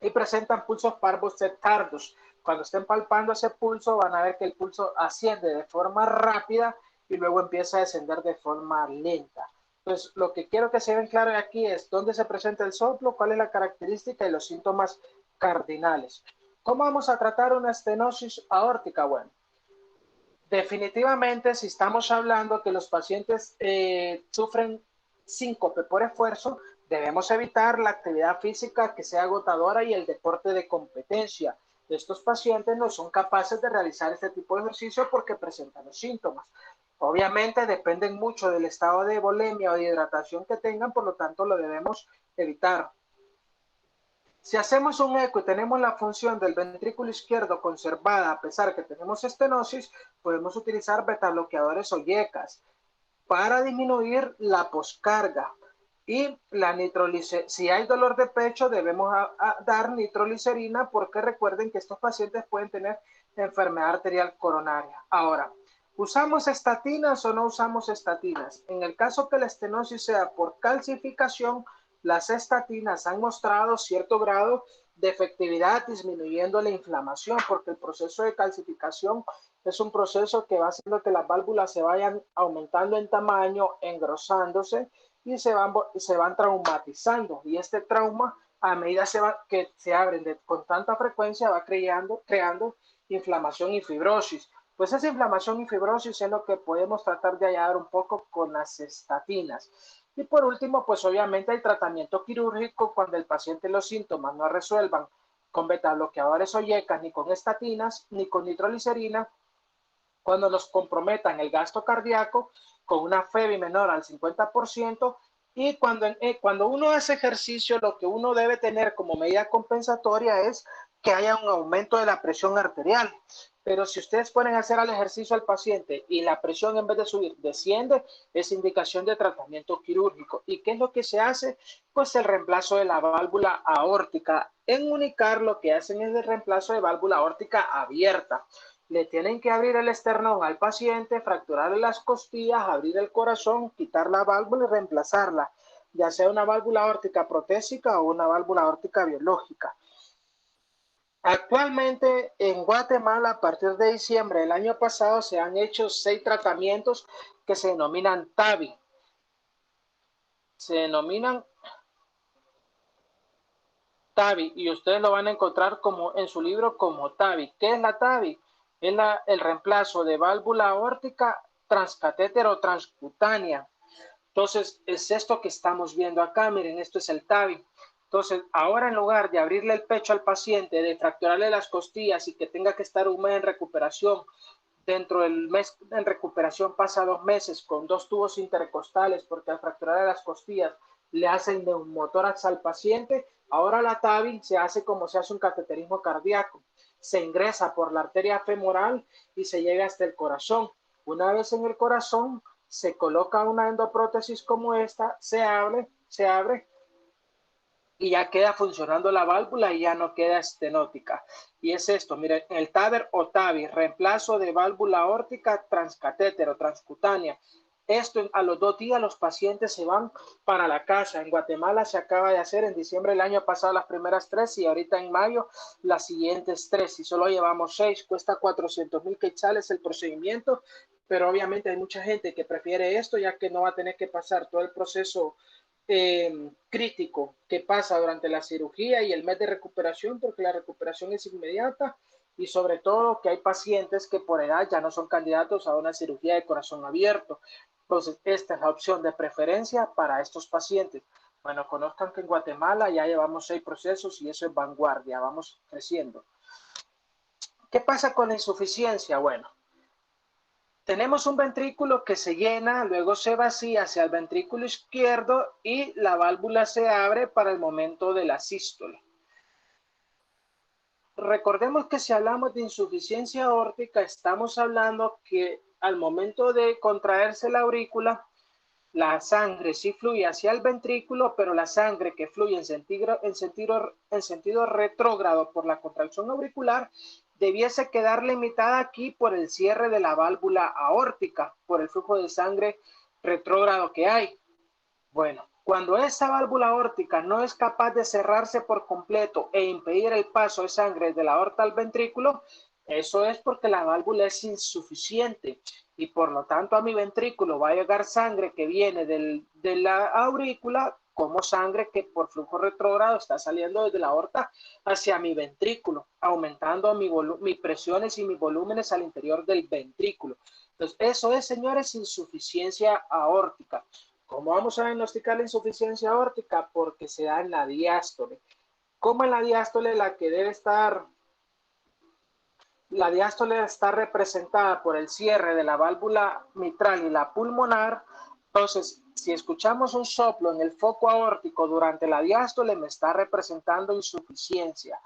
Y presentan pulsos parvos tardos. Cuando estén palpando ese pulso, van a ver que el pulso asciende de forma rápida y luego empieza a descender de forma lenta. Entonces, lo que quiero que se vean claro aquí es dónde se presenta el soplo, cuál es la característica y los síntomas cardinales. ¿Cómo vamos a tratar una estenosis aórtica? Bueno, definitivamente, si estamos hablando que los pacientes sufren síncope por esfuerzo, debemos evitar la actividad física que sea agotadora y el deporte de competencia. Estos pacientes no son capaces de realizar este tipo de ejercicio porque presentan los síntomas. Obviamente dependen mucho del estado de volemia o de hidratación que tengan, por lo tanto lo debemos evitar. Si hacemos un eco y tenemos la función del ventrículo izquierdo conservada a pesar que tenemos estenosis, podemos utilizar betabloqueadores o yecas para disminuir la poscarga. Y si hay dolor de pecho, debemos dar nitroglicerina porque recuerden que estos pacientes pueden tener enfermedad arterial coronaria. Ahora, ¿usamos estatinas o no usamos estatinas? En el caso que la estenosis sea por calcificación, las estatinas han mostrado cierto grado de efectividad disminuyendo la inflamación, porque el proceso de calcificación es un proceso que va haciendo que las válvulas se vayan aumentando en tamaño, engrosándose y se van traumatizando. Y este trauma, a medida que se abren con tanta frecuencia, va creando inflamación y fibrosis. Pues esa inflamación y fibrosis es lo que podemos tratar de hallar un poco con las estatinas. Y por último, pues obviamente el tratamiento quirúrgico cuando el paciente los síntomas no resuelvan con betabloqueadores o yecas, ni con estatinas, ni con nitroglicerina, cuando nos comprometan el gasto cardíaco con una FEBI menor al 50%, y cuando uno hace ejercicio, lo que uno debe tener como medida compensatoria es que haya un aumento de la presión arterial. Pero si ustedes ponen a hacer el ejercicio al paciente y la presión en vez de subir desciende, es indicación de tratamiento quirúrgico. ¿Y qué es lo que se hace? Pues el reemplazo de la válvula aórtica. En Unicar lo que hacen es el reemplazo de válvula aórtica abierta. Le tienen que abrir el esternón al paciente, fracturarle las costillas, abrir el corazón, quitar la válvula y reemplazarla, ya sea una válvula aórtica protésica o una válvula aórtica biológica. Actualmente en Guatemala, a partir de diciembre del año pasado, se han hecho 6 tratamientos que se denominan TAVI. Se denominan TAVI y ustedes lo van a encontrar en su libro como TAVI. ¿Qué es la TAVI? Es el reemplazo de válvula aórtica transcatéter o transcutánea. Entonces, es esto que estamos viendo acá. Miren, esto es el TAVI. Entonces, ahora en lugar de abrirle el pecho al paciente, de fracturarle las costillas y que tenga que estar un mes en recuperación, dentro del mes en recuperación pasa 2 meses con 2 tubos intercostales porque al fracturar las costillas le hacen neumotórax al paciente. Ahora la TAVI se hace como se hace un cateterismo cardíaco. Se ingresa por la arteria femoral y se llega hasta el corazón. Una vez en el corazón, se coloca una endoprótesis como esta, se abre y ya queda funcionando la válvula y ya no queda estenótica. Y es esto, miren, el TAVR o TAVI, reemplazo de válvula aórtica transcatéter o transcutánea. Esto a los 2 días los pacientes se van para la casa. En Guatemala se acaba de hacer en diciembre del año pasado las primeras 3 y ahorita en mayo las siguientes 3. Y solo llevamos 6, cuesta 400,000 quetzales el procedimiento, pero obviamente hay mucha gente que prefiere esto ya que no va a tener que pasar todo el proceso crítico que pasa durante la cirugía y el mes de recuperación, porque la recuperación es inmediata, y sobre todo que hay pacientes que por edad ya no son candidatos a una cirugía de corazón abierto. Entonces, esta es la opción de preferencia para estos pacientes. Bueno, conozcan que en Guatemala ya llevamos 6 procesos y eso es vanguardia, vamos creciendo. ¿Qué pasa con la insuficiencia? Bueno, tenemos un ventrículo que se llena, luego se vacía hacia el ventrículo izquierdo y la válvula se abre para el momento de la sístole. recordemos que si hablamos de insuficiencia aórtica, estamos hablando que al momento de contraerse la aurícula, la sangre sí fluye hacia el ventrículo, pero la sangre que fluye en sentido retrógrado por la contracción auricular debiese quedar limitada aquí por el cierre de la válvula aórtica, por el flujo de sangre retrógrado que hay. Bueno, cuando esta válvula aórtica no es capaz de cerrarse por completo e impedir el paso de sangre de la aorta al ventrículo, eso es porque la válvula es insuficiente y por lo tanto a mi ventrículo va a llegar sangre que viene de la aurícula como sangre que por flujo retrógrado está saliendo desde la aorta hacia mi ventrículo, aumentando mis presiones y mis volúmenes al interior del ventrículo. Entonces, eso es, señores, insuficiencia aórtica. ¿Cómo vamos a diagnosticar la insuficiencia aórtica? Porque se da en la diástole. ¿Cómo en la diástole la diástole está representada por el cierre de la válvula mitral y la pulmonar? Entonces, si escuchamos un soplo en el foco aórtico durante la diástole, me está representando insuficiencia.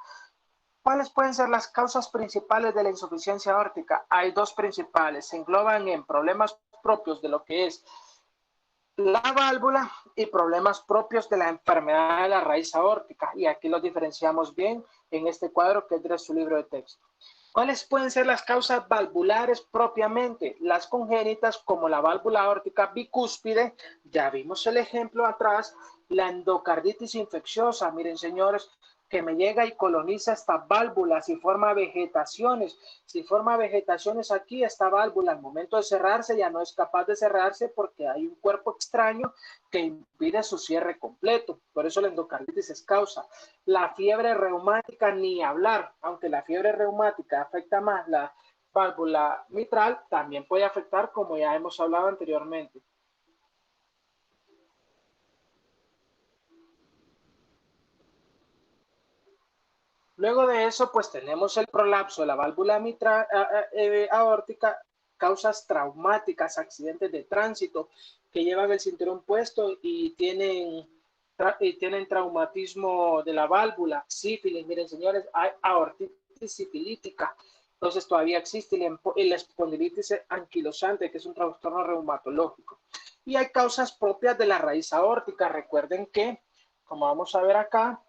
¿Cuáles pueden ser las causas principales de la insuficiencia aórtica? Hay dos principales. Se engloban en problemas propios de lo que es la válvula y problemas propios de la enfermedad de la raíz aórtica. Y aquí los diferenciamos bien en este cuadro que es de su libro de texto. ¿Cuáles pueden ser las causas valvulares propiamente? Las congénitas, como la válvula aórtica bicúspide, ya vimos el ejemplo atrás, la endocarditis infecciosa, miren señores, que me llega y coloniza estas válvulas y forma vegetaciones. Si forma vegetaciones aquí, esta válvula al momento de cerrarse ya no es capaz de cerrarse porque hay un cuerpo extraño que impide su cierre completo. Por eso la endocarditis es causa. La fiebre reumática, ni hablar, aunque la fiebre reumática afecta más la válvula mitral, también puede afectar, como ya hemos hablado anteriormente. Luego de eso, pues tenemos el prolapso de la válvula mitral aórtica, causas traumáticas, accidentes de tránsito que llevan el cinturón puesto y tienen traumatismo de la válvula, sífilis. Miren, señores, hay aortitis sifilítica. Entonces todavía existe la espondilitis anquilosante, que es un trastorno reumatológico. Y hay causas propias de la raíz aórtica. Recuerden que, como vamos a ver acá,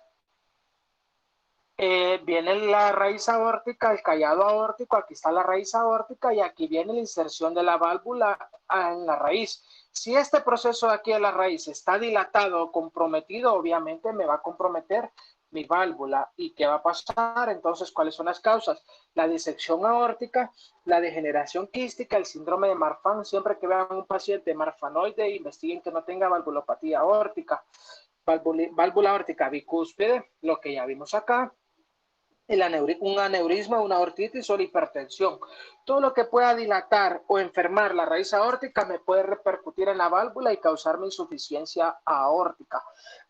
viene la raíz aórtica, el callado aórtico, aquí está la raíz aórtica y aquí viene la inserción de la válvula en la raíz. Si este proceso de aquí de la raíz está dilatado o comprometido, obviamente me va a comprometer mi válvula. ¿Y qué va a pasar? Entonces, ¿cuáles son las causas? La disección aórtica, la degeneración quística, el síndrome de Marfan. Siempre que vean un paciente marfanoide, investiguen que no tenga valvulopatía aórtica. Válvula aórtica bicúspide, lo que ya vimos acá, un aneurisma, una aortitis o la hipertensión. Todo lo que pueda dilatar o enfermar la raíz aórtica me puede repercutir en la válvula y causarme insuficiencia aórtica.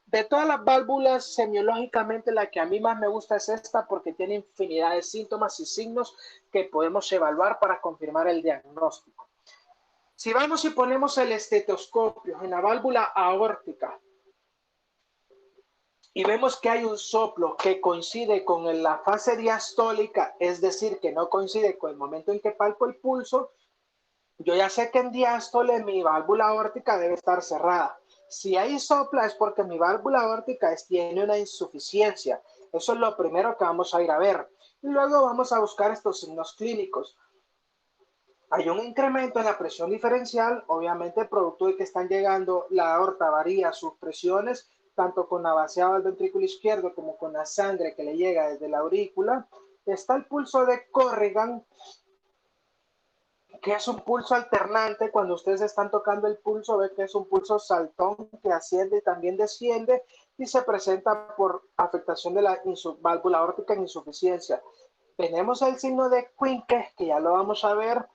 De todas las válvulas, semiológicamente la que a mí más me gusta es esta porque tiene infinidad de síntomas y signos que podemos evaluar para confirmar el diagnóstico. Si vamos y ponemos el estetoscopio en la válvula aórtica, y vemos que hay un soplo que coincide con la fase diastólica, es decir, que no coincide con el momento en que palpo el pulso, yo ya sé que en diástole mi válvula aórtica debe estar cerrada. Si ahí sopla es porque mi válvula aórtica tiene una insuficiencia. Eso es lo primero que vamos a ir a ver. Y luego vamos a buscar estos signos clínicos. Hay un incremento en la presión diferencial, obviamente producto de que están llegando, la aorta varía sus presiones, tanto con la vaciada del ventrículo izquierdo como con la sangre que le llega desde la aurícula. Está el pulso de Corrigan, que es un pulso alternante. Cuando ustedes están tocando el pulso, ven que es un pulso saltón que asciende y también desciende y se presenta por afectación de la válvula aórtica en insuficiencia. Tenemos el signo de Quincke, que ya lo vamos a ver,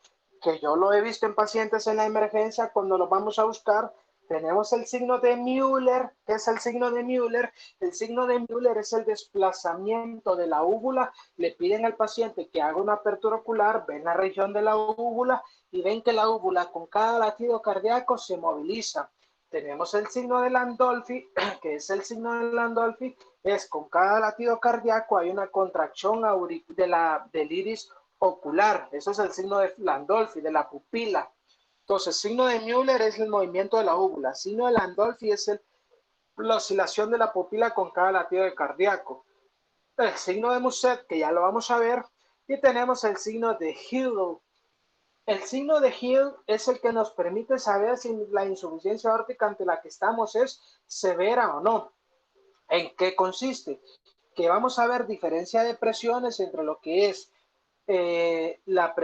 que yo lo he visto en pacientes en la emergencia cuando los vamos a buscar. Tenemos el signo de Müller. ¿Qué es el signo de Müller? El signo de Müller es el desplazamiento de la úvula. Le piden al paciente que haga una apertura ocular, ven la región de la úvula y ven que la úvula con cada latido cardíaco se moviliza. tenemos el signo de Landolfi, que es el signo de Landolfi, es con cada latido cardíaco hay una contracción del iris ocular. Eso es el signo de Landolfi, de la pupila. Entonces, signo de Müller es el movimiento de la úvula. Signo de Landolfi es la oscilación de la pupila con cada latido de cardíaco. El signo de Muset, que ya lo vamos a ver, y tenemos el signo de Hill. El signo de Hill es el que nos permite saber si la insuficiencia aórtica ante la que estamos es severa o no. ¿En qué consiste? Que vamos a ver diferencia de presiones entre lo que es la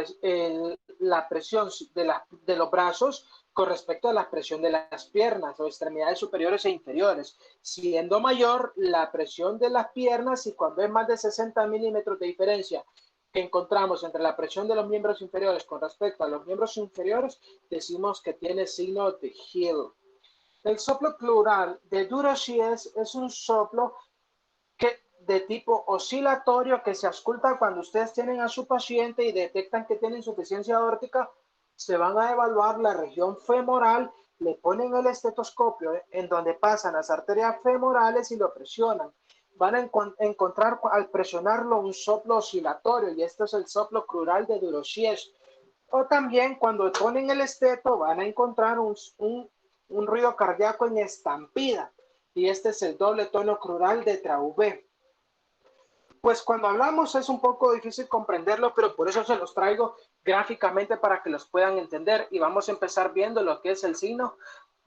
presión de los brazos con respecto a la presión de las piernas o extremidades superiores e inferiores, siendo mayor la presión de las piernas y cuando es más de 60 milímetros de diferencia que encontramos entre la presión de los miembros inferiores con respecto a los miembros inferiores, decimos que tiene signo de Hill. El soplo pleural de Duroschies es un soplo de tipo oscilatorio que se ausculta cuando ustedes tienen a su paciente y detectan que tiene insuficiencia aórtica, se van a evaluar la región femoral, le ponen el estetoscopio en donde pasan las arterias femorales y lo presionan. Van a encontrar al presionarlo un soplo oscilatorio y esto es el soplo crural de Duroschies. O también cuando ponen el esteto van a encontrar un ruido cardíaco en estampida y este es el doble tono crural de Traube. Pues cuando hablamos es un poco difícil comprenderlo, pero por eso se los traigo gráficamente para que los puedan entender. Y vamos a empezar viendo lo que es el signo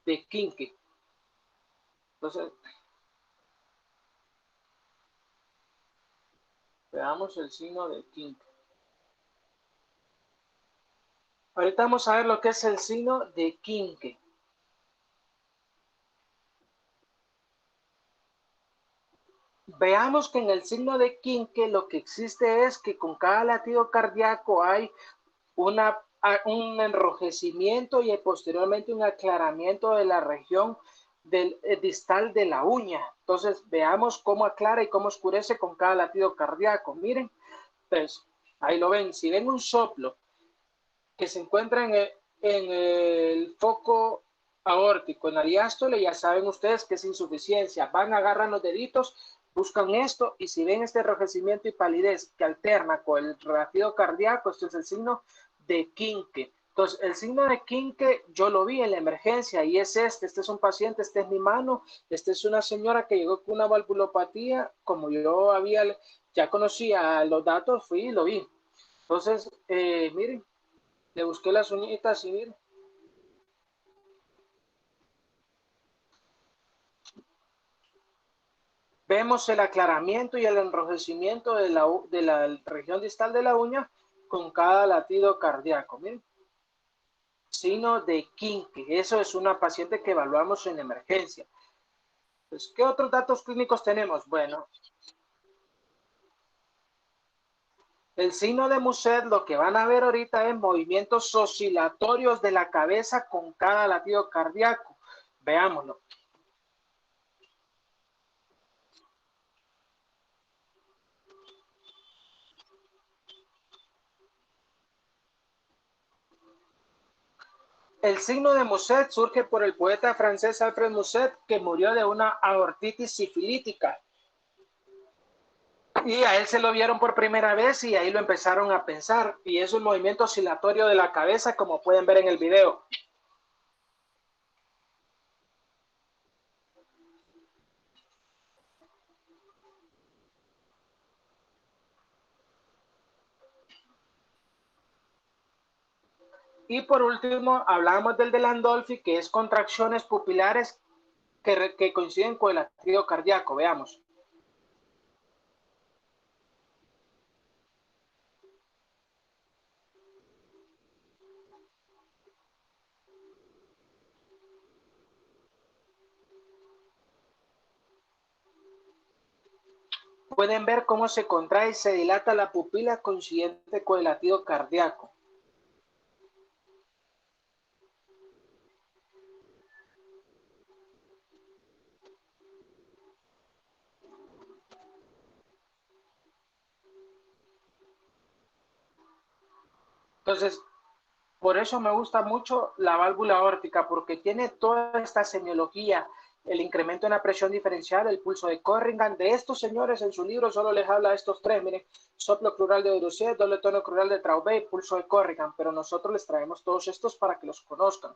de Quincke. Entonces, veamos el signo de Quincke. Ahorita vamos a ver lo que es el signo de Quincke. Veamos que en el signo de Quincke lo que existe es que con cada latido cardíaco hay un enrojecimiento y posteriormente un aclaramiento de la región del distal de la uña. Entonces veamos cómo aclara y cómo oscurece con cada latido cardíaco. Miren, pues ahí lo ven. Si ven un soplo que se encuentra en el foco aórtico, en la diástole, ya saben ustedes que es insuficiencia. Van, agarran los deditos, buscan esto y si ven este enrojecimiento y palidez que alterna con el latido cardíaco, esto es el signo de Quincke. Entonces, el signo de Quincke yo lo vi en la emergencia y es este es un paciente, este es mi mano, esta es una señora que llegó con una valvulopatía, como yo ya conocía los datos, fui y lo vi. Entonces, miren, le busqué las uñitas y miren. Vemos el aclaramiento y el enrojecimiento de la región distal de la uña con cada latido cardíaco. Miren. Signo de Quincke. Eso es una paciente que evaluamos en emergencia. Pues, ¿qué otros datos clínicos tenemos? Bueno, el signo de Muset, lo que van a ver ahorita es movimientos oscilatorios de la cabeza con cada latido cardíaco. Veámoslo. El signo de Muset surge por el poeta francés Alfred Muset, que murió de una aortitis sifilítica. Y a él se lo vieron por primera vez y ahí lo empezaron a pensar. Y es un movimiento oscilatorio de la cabeza, como pueden ver en el video. Y por último, hablamos del de Landolfi, que es contracciones pupilares que coinciden con el latido cardíaco. Veamos. Pueden ver cómo se contrae y se dilata la pupila coincidente con el latido cardíaco. Entonces, Por eso me gusta mucho la válvula aórtica, porque tiene toda esta semiología, el incremento en la presión diferencial, el pulso de Corrigan. De estos señores en su libro solo les habla de estos tres, miren, soplo crural de Dulce, doble tono crural de Traubé, pulso de Corrigan, pero nosotros les traemos todos estos para que los conozcan.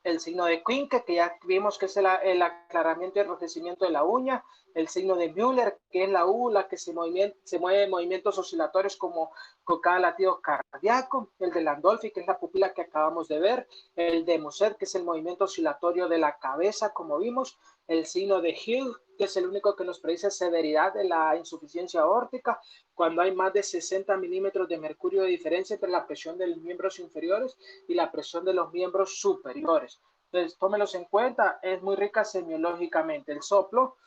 El signo de Quincke, que ya vimos que es el aclaramiento y enrojecimiento de la uña, el signo de Müller, que es la U, la que se mueve en movimientos oscilatorios como con cada latido cardíaco, el de Landolfi, que es la pupila que acabamos de ver, el de Moset, que es el movimiento oscilatorio de la cabeza, como vimos, el signo de Hill, que es el único que nos predice severidad de la insuficiencia aórtica, cuando hay más de 60 milímetros de mercurio de diferencia entre la presión de los miembros inferiores y la presión de los miembros superiores. Entonces, tómelos en cuenta, es muy rica semiológicamente. El soplo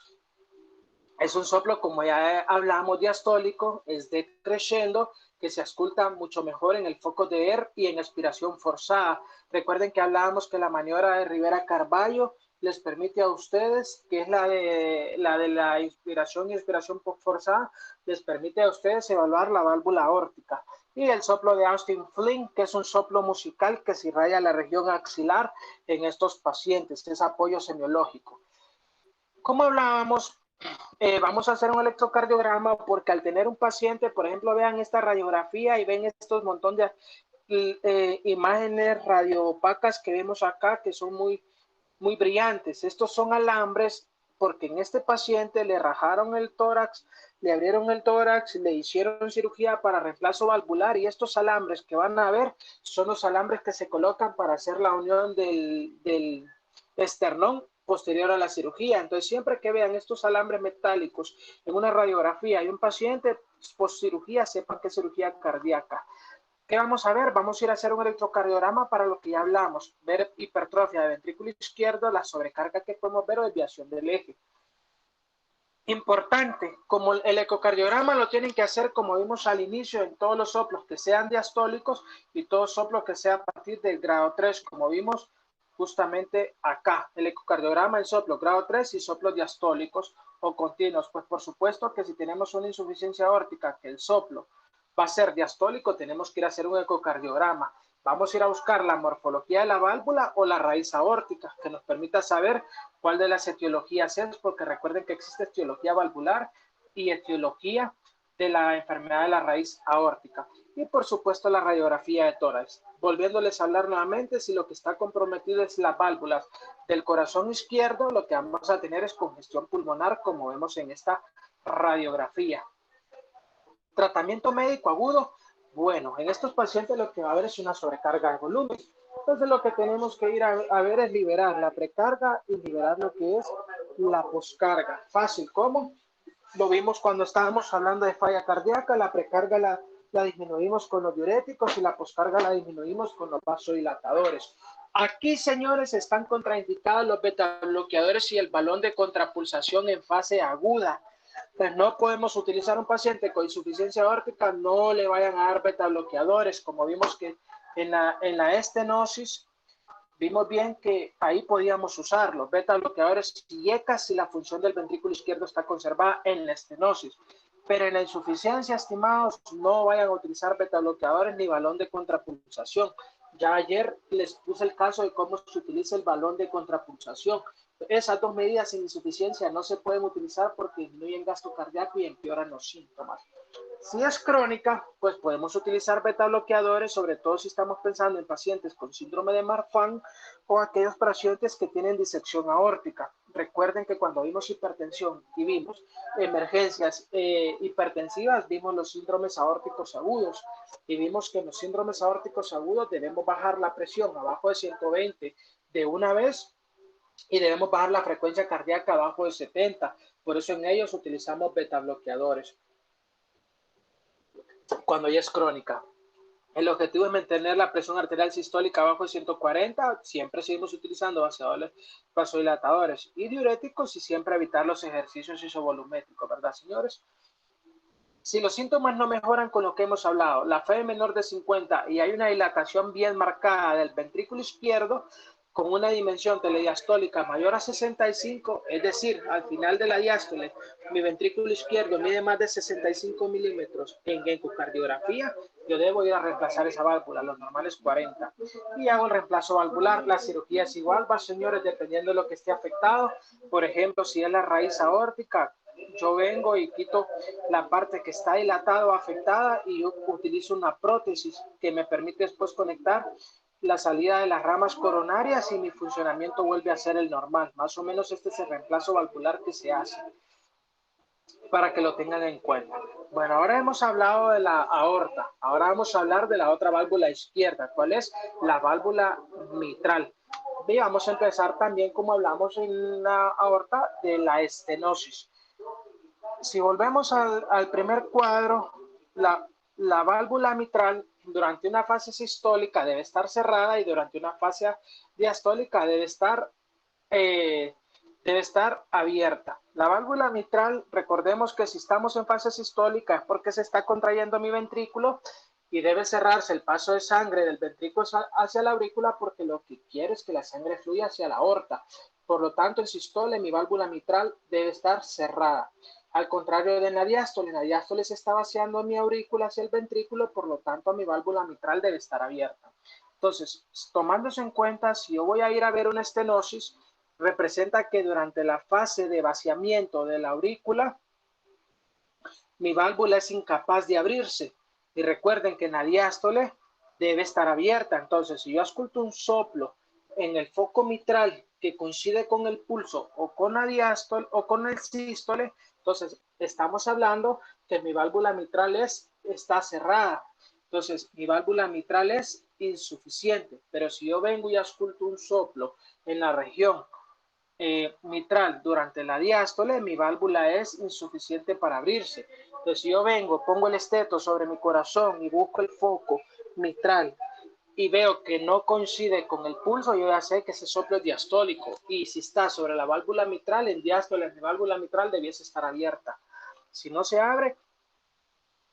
es un soplo, como ya hablamos, diastólico, es decreciendo, que se ausculta mucho mejor en el foco de air y en expiración forzada. Recuerden que hablábamos que la maniobra de Rivera Carballo les permite a ustedes, que es la inspiración y expiración forzada, les permite a ustedes evaluar la válvula aórtica. Y el soplo de Austin Flynn, que es un soplo musical que se irradia la región axilar en estos pacientes, es apoyo semiológico. Como hablábamos, vamos a hacer un electrocardiograma porque al tener un paciente, por ejemplo, vean esta radiografía y ven estos montón de imágenes radioopacas que vemos acá que son muy brillantes. Estos son alambres porque en este paciente le rajaron el tórax, le abrieron el tórax, le hicieron cirugía para reemplazo valvular y estos alambres que van a ver son los alambres que se colocan para hacer la unión del esternón posterior a la cirugía. Entonces, siempre que vean estos alambres metálicos en una radiografía y un paciente post cirugía, sepan que es cirugía cardíaca. ¿Qué vamos a ver? Vamos a ir a hacer un electrocardiograma para lo que ya hablamos, ver hipertrofia de ventrículo izquierdo, la sobrecarga que podemos ver o desviación del eje. Importante, como el ecocardiograma lo tienen que hacer como vimos al inicio en todos los soplos que sean diastólicos y todos soplos que sean a partir del grado 3, como vimos justamente acá, el ecocardiograma en soplos grado 3 y soplos diastólicos o continuos, pues por supuesto que si tenemos una insuficiencia aórtica, que el soplo va a ser diastólico, tenemos que ir a hacer un ecocardiograma. Vamos a ir a buscar la morfología de la válvula o la raíz aórtica, que nos permita saber cuál de las etiologías es, porque recuerden que existe etiología valvular y etiología de la enfermedad de la raíz aórtica. Y por supuesto la radiografía de tórax. Volviéndoles a hablar nuevamente, si lo que está comprometido es las válvulas del corazón izquierdo, lo que vamos a tener es congestión pulmonar, como vemos en esta radiografía. Tratamiento médico agudo. Bueno, en estos pacientes lo que va a haber es una sobrecarga de volumen. Entonces lo que tenemos que ir a ver es liberar la precarga y liberar lo que es la poscarga. Fácil, ¿cómo? Lo vimos cuando estábamos hablando de falla cardíaca, la precarga la disminuimos con los diuréticos y la poscarga la disminuimos con los vasodilatadores. Aquí, señores, están contraindicados los beta bloqueadores y el balón de contrapulsación en fase aguda. Pues no podemos utilizar un paciente con insuficiencia aórtica, no le vayan a dar beta bloqueadores, como vimos que en la estenosis, vimos bien que ahí podíamos usarlos, beta bloqueadores y ECAS si la función del ventrículo izquierdo está conservada en la estenosis. Pero en la insuficiencia, estimados, no vayan a utilizar beta bloqueadores ni balón de contrapulsación. Ya ayer les puse el caso de cómo se utiliza el balón de contrapulsación. Esas dos medidas en insuficiencia no se pueden utilizar porque disminuyen gasto cardíaco y empeoran los síntomas. Si es crónica, pues podemos utilizar beta bloqueadores, sobre todo si estamos pensando en pacientes con síndrome de Marfan o aquellos pacientes que tienen disección aórtica. Recuerden que cuando vimos hipertensión y vimos emergencias hipertensivas, vimos los síndromes aórticos agudos y vimos que en los síndromes aórticos agudos debemos bajar la presión abajo de 120 de una vez y debemos bajar la frecuencia cardíaca abajo de 70. Por eso en ellos utilizamos beta bloqueadores cuando ya es crónica. El objetivo es mantener la presión arterial sistólica abajo de 140. Siempre seguimos utilizando vasodilatadores y diuréticos y siempre evitar los ejercicios isovolumétricos, ¿verdad, señores? Si los síntomas no mejoran con lo que hemos hablado, la fe menor de 50 y hay una dilatación bien marcada del ventrículo izquierdo, con una dimensión telediastólica mayor a 65, es decir, al final de la diástole, mi ventrículo izquierdo mide más de 65 milímetros en ecocardiografía, yo debo ir a reemplazar esa válvula, lo normal es 40. Y hago el reemplazo valvular. La cirugía es igual, va, señores, dependiendo de lo que esté afectado. Por ejemplo, si es la raíz aórtica, yo vengo y quito la parte que está dilatada o afectada y yo utilizo una prótesis que me permite después conectar la salida de las ramas coronarias y mi funcionamiento vuelve a ser el normal. Más o menos este es el reemplazo valvular que se hace, para que lo tengan en cuenta. Bueno, ahora hemos hablado de la aorta. Ahora vamos a hablar de la otra válvula izquierda. ¿Cuál es? La válvula mitral. Y vamos a empezar también, como hablamos en la aorta, de la estenosis. Si volvemos al primer cuadro, la válvula mitral durante una fase sistólica debe estar cerrada y durante una fase diastólica debe estar abierta. La válvula mitral, recordemos que si estamos en fase sistólica es porque se está contrayendo mi ventrículo y debe cerrarse el paso de sangre del ventrículo hacia la aurícula porque lo que quiere es que la sangre fluya hacia la aorta. Por lo tanto, en sistole mi válvula mitral debe estar cerrada. Al contrario de en la diástole se está vaciando mi aurícula hacia el ventrículo, por lo tanto mi válvula mitral debe estar abierta. Entonces, tomándose en cuenta, si yo voy a ir a ver una estenosis, representa que durante la fase de vaciamiento de la aurícula, mi válvula es incapaz de abrirse. Y recuerden que en la diástole debe estar abierta. Entonces, si yo ausculto un soplo en el foco mitral que coincide con el pulso o con la diástole o con el sístole, entonces estamos hablando que mi válvula mitral está cerrada. Entonces, mi válvula mitral es insuficiente. Pero si yo vengo y ausculto un soplo en la región mitral durante la diástole, mi válvula es insuficiente para abrirse. Entonces, si yo vengo, pongo el esteto sobre mi corazón y busco el foco mitral y veo que no coincide con el pulso, yo ya sé que ese soplo es diastólico. Y si está sobre la válvula mitral, en diástole, mi válvula mitral debiese estar abierta. Si no se abre,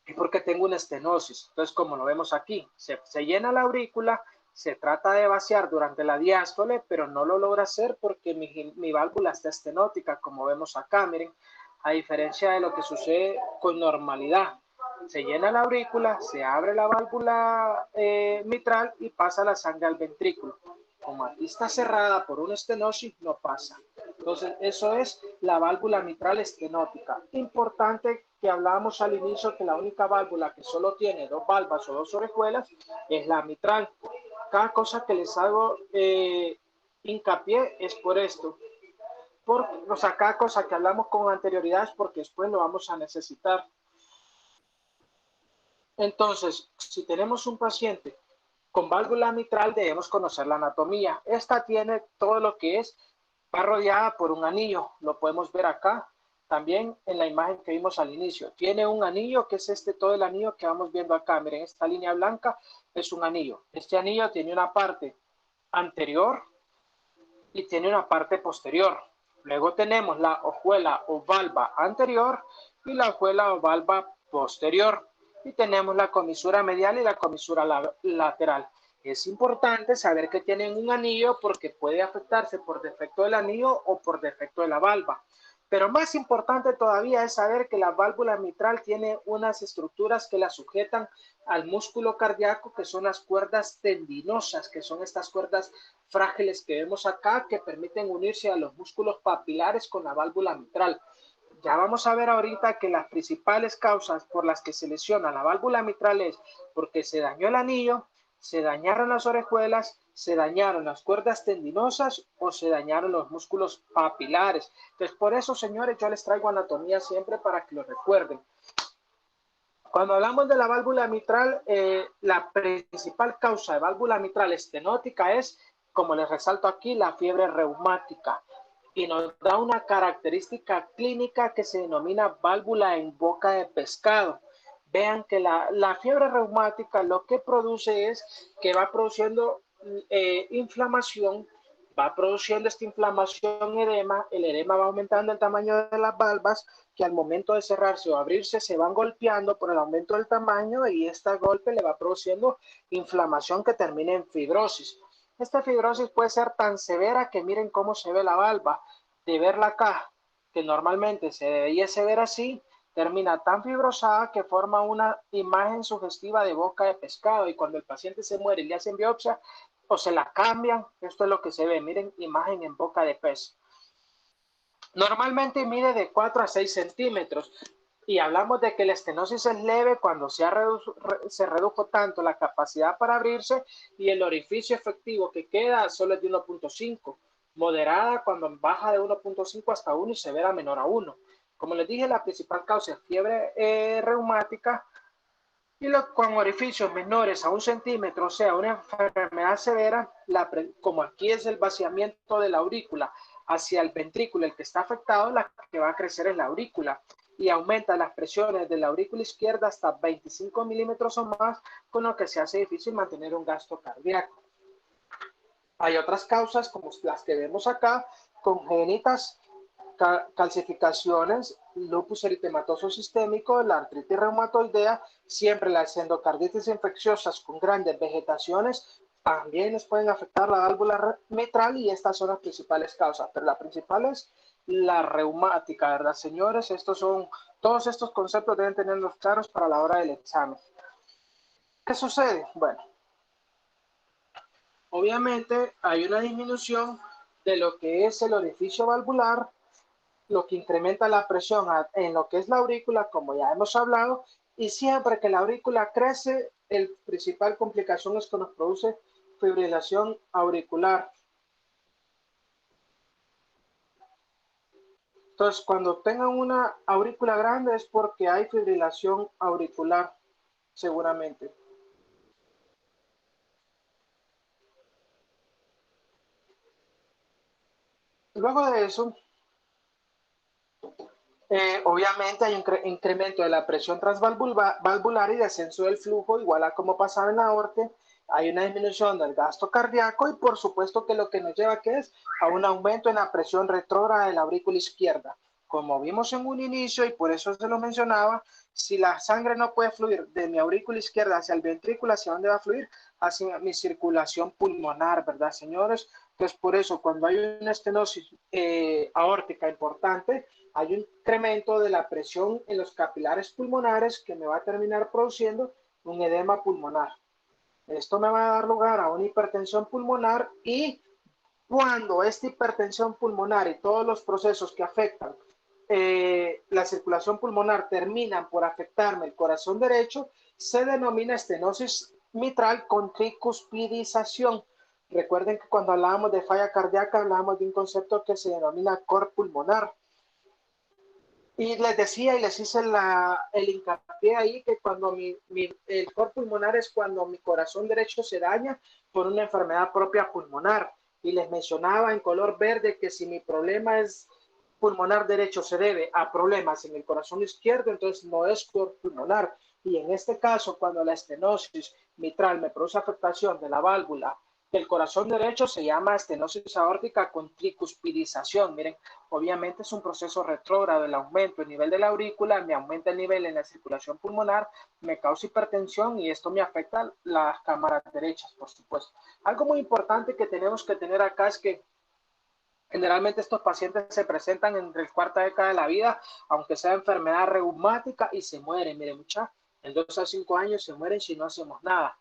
es porque tengo una estenosis. Entonces, como lo vemos aquí, se llena la aurícula, se trata de vaciar durante la diástole, pero no lo logra hacer porque mi válvula está estenótica, como vemos acá, miren, a diferencia de lo que sucede con normalidad. Se llena la aurícula, se abre la válvula mitral y pasa la sangre al ventrículo. Como aquí está cerrada por una estenosis, no pasa. Entonces, eso es la válvula mitral estenótica. Importante que hablábamos al inicio que la única válvula que solo tiene dos valvas o dos orejuelas es la mitral. Cada cosa que les hago hincapié es por esto. O sea, cada cosa que hablamos con anterioridad es porque después lo vamos a necesitar. Entonces, si tenemos un paciente con válvula mitral, debemos conocer la anatomía. Esta tiene todo lo que es, va rodeada por un anillo, lo podemos ver acá, también en la imagen que vimos al inicio. Tiene un anillo, que es todo el anillo que vamos viendo acá. Miren, esta línea blanca es un anillo. Este anillo tiene una parte anterior y tiene una parte posterior. Luego tenemos la hojuela o valva anterior y la hojuela o valva posterior. Y tenemos la comisura medial y la comisura lateral. Es importante saber que tienen un anillo porque puede afectarse por defecto del anillo o por defecto de la valva. Pero más importante todavía es saber que la válvula mitral tiene unas estructuras que la sujetan al músculo cardíaco, que son las cuerdas tendinosas, que son estas cuerdas frágiles que vemos acá, que permiten unirse a los músculos papilares con la válvula mitral. Ya vamos a ver ahorita que las principales causas por las que se lesiona la válvula mitral es porque se dañó el anillo, se dañaron las orejuelas, se dañaron las cuerdas tendinosas o se dañaron los músculos papilares. Entonces, por eso, señores, yo les traigo anatomía siempre para que lo recuerden. Cuando hablamos de la válvula mitral, la principal causa de válvula mitral estenótica es, como les resalto aquí, la fiebre reumática. Y nos da una característica clínica que se denomina válvula en boca de pescado. Vean que la fiebre reumática lo que produce es que va produciendo inflamación, va produciendo esta inflamación edema, el edema va aumentando el tamaño de las valvas, que al momento de cerrarse o abrirse se van golpeando por el aumento del tamaño y este golpe le va produciendo inflamación que termina en fibrosis. Esta fibrosis puede ser tan severa que miren cómo se ve la valva. De verla acá, que normalmente se debiese ver así, termina tan fibrosada que forma una imagen sugestiva de boca de pescado, y cuando el paciente se muere y le hacen biopsia o se la cambian, esto es lo que se ve, miren, imagen en boca de pez. Normalmente mide de 4 a 6 centímetros, y hablamos de que la estenosis es leve cuando se redujo tanto la capacidad para abrirse y el orificio efectivo que queda solo es de 1.5, moderada cuando baja de 1.5 hasta 1 y severa menor a 1. Como les dije, la principal causa es fiebre reumática, y con orificios menores a 1 centímetro, o sea, una enfermedad severa, como aquí es el vaciamiento de la aurícula hacia el ventrículo el que está afectado, la que va a crecer es la aurícula, y aumenta las presiones de la aurícula izquierda hasta 25 milímetros o más, con lo que se hace difícil mantener un gasto cardíaco. Hay otras causas como las que vemos acá, congénitas, calcificaciones, lupus eritematoso sistémico, la artritis reumatoidea, siempre las endocarditis infecciosas con grandes vegetaciones también les pueden afectar la válvula mitral, y estas son las principales causas, pero la principal es la reumática, ¿verdad, señores? Todos estos conceptos deben tenerlos claros para la hora del examen. ¿Qué sucede? Bueno, obviamente hay una disminución de lo que es el orificio valvular, lo que incrementa la presión en lo que es la aurícula, como ya hemos hablado, y siempre que la aurícula crece, la principal complicación es que nos produce fibrilación auricular. Entonces, cuando tengan una aurícula grande es porque hay fibrilación auricular, seguramente. Luego de eso, obviamente hay un incremento de la presión transvalvular y descenso del flujo, igual a como pasaba en la aorta. Hay una disminución del gasto cardíaco, y por supuesto que lo que nos lleva a un aumento en la presión retrógrada de la aurícula izquierda. Como vimos en un inicio, y por eso se lo mencionaba, si la sangre no puede fluir de mi aurícula izquierda hacia el ventrículo, ¿hacia dónde va a fluir? Hacia mi circulación pulmonar, ¿verdad, señores? Entonces, por eso, cuando hay una estenosis aórtica importante, hay un incremento de la presión en los capilares pulmonares que me va a terminar produciendo un edema pulmonar. Esto me va a dar lugar a una hipertensión pulmonar, y cuando esta hipertensión pulmonar y todos los procesos que afectan la circulación pulmonar terminan por afectarme el corazón derecho, se denomina estenosis mitral con tricuspidización. Recuerden que cuando hablábamos de falla cardíaca hablábamos de un concepto que se denomina cor pulmonar. Y les decía y les hice el hincapié ahí que cuando el cor pulmonar es cuando mi corazón derecho se daña por una enfermedad propia pulmonar. Y les mencionaba en color verde que si mi problema es pulmonar derecho se debe a problemas en el corazón izquierdo, entonces no es cor pulmonar. Y en este caso, cuando la estenosis mitral me produce afectación de la válvula del corazón derecho, se llama estenosis aórtica con tricuspidización. Miren, obviamente es un proceso retrógrado, el aumento del nivel de la aurícula, me aumenta el nivel en la circulación pulmonar, me causa hipertensión, y esto me afecta las cámaras derechas, por supuesto. Algo muy importante que tenemos que tener acá es que generalmente estos pacientes se presentan entre la cuarta década de la vida, aunque sea enfermedad reumática, y se mueren. Miren, muchachos, en 2 a 5 años se mueren si no hacemos nada.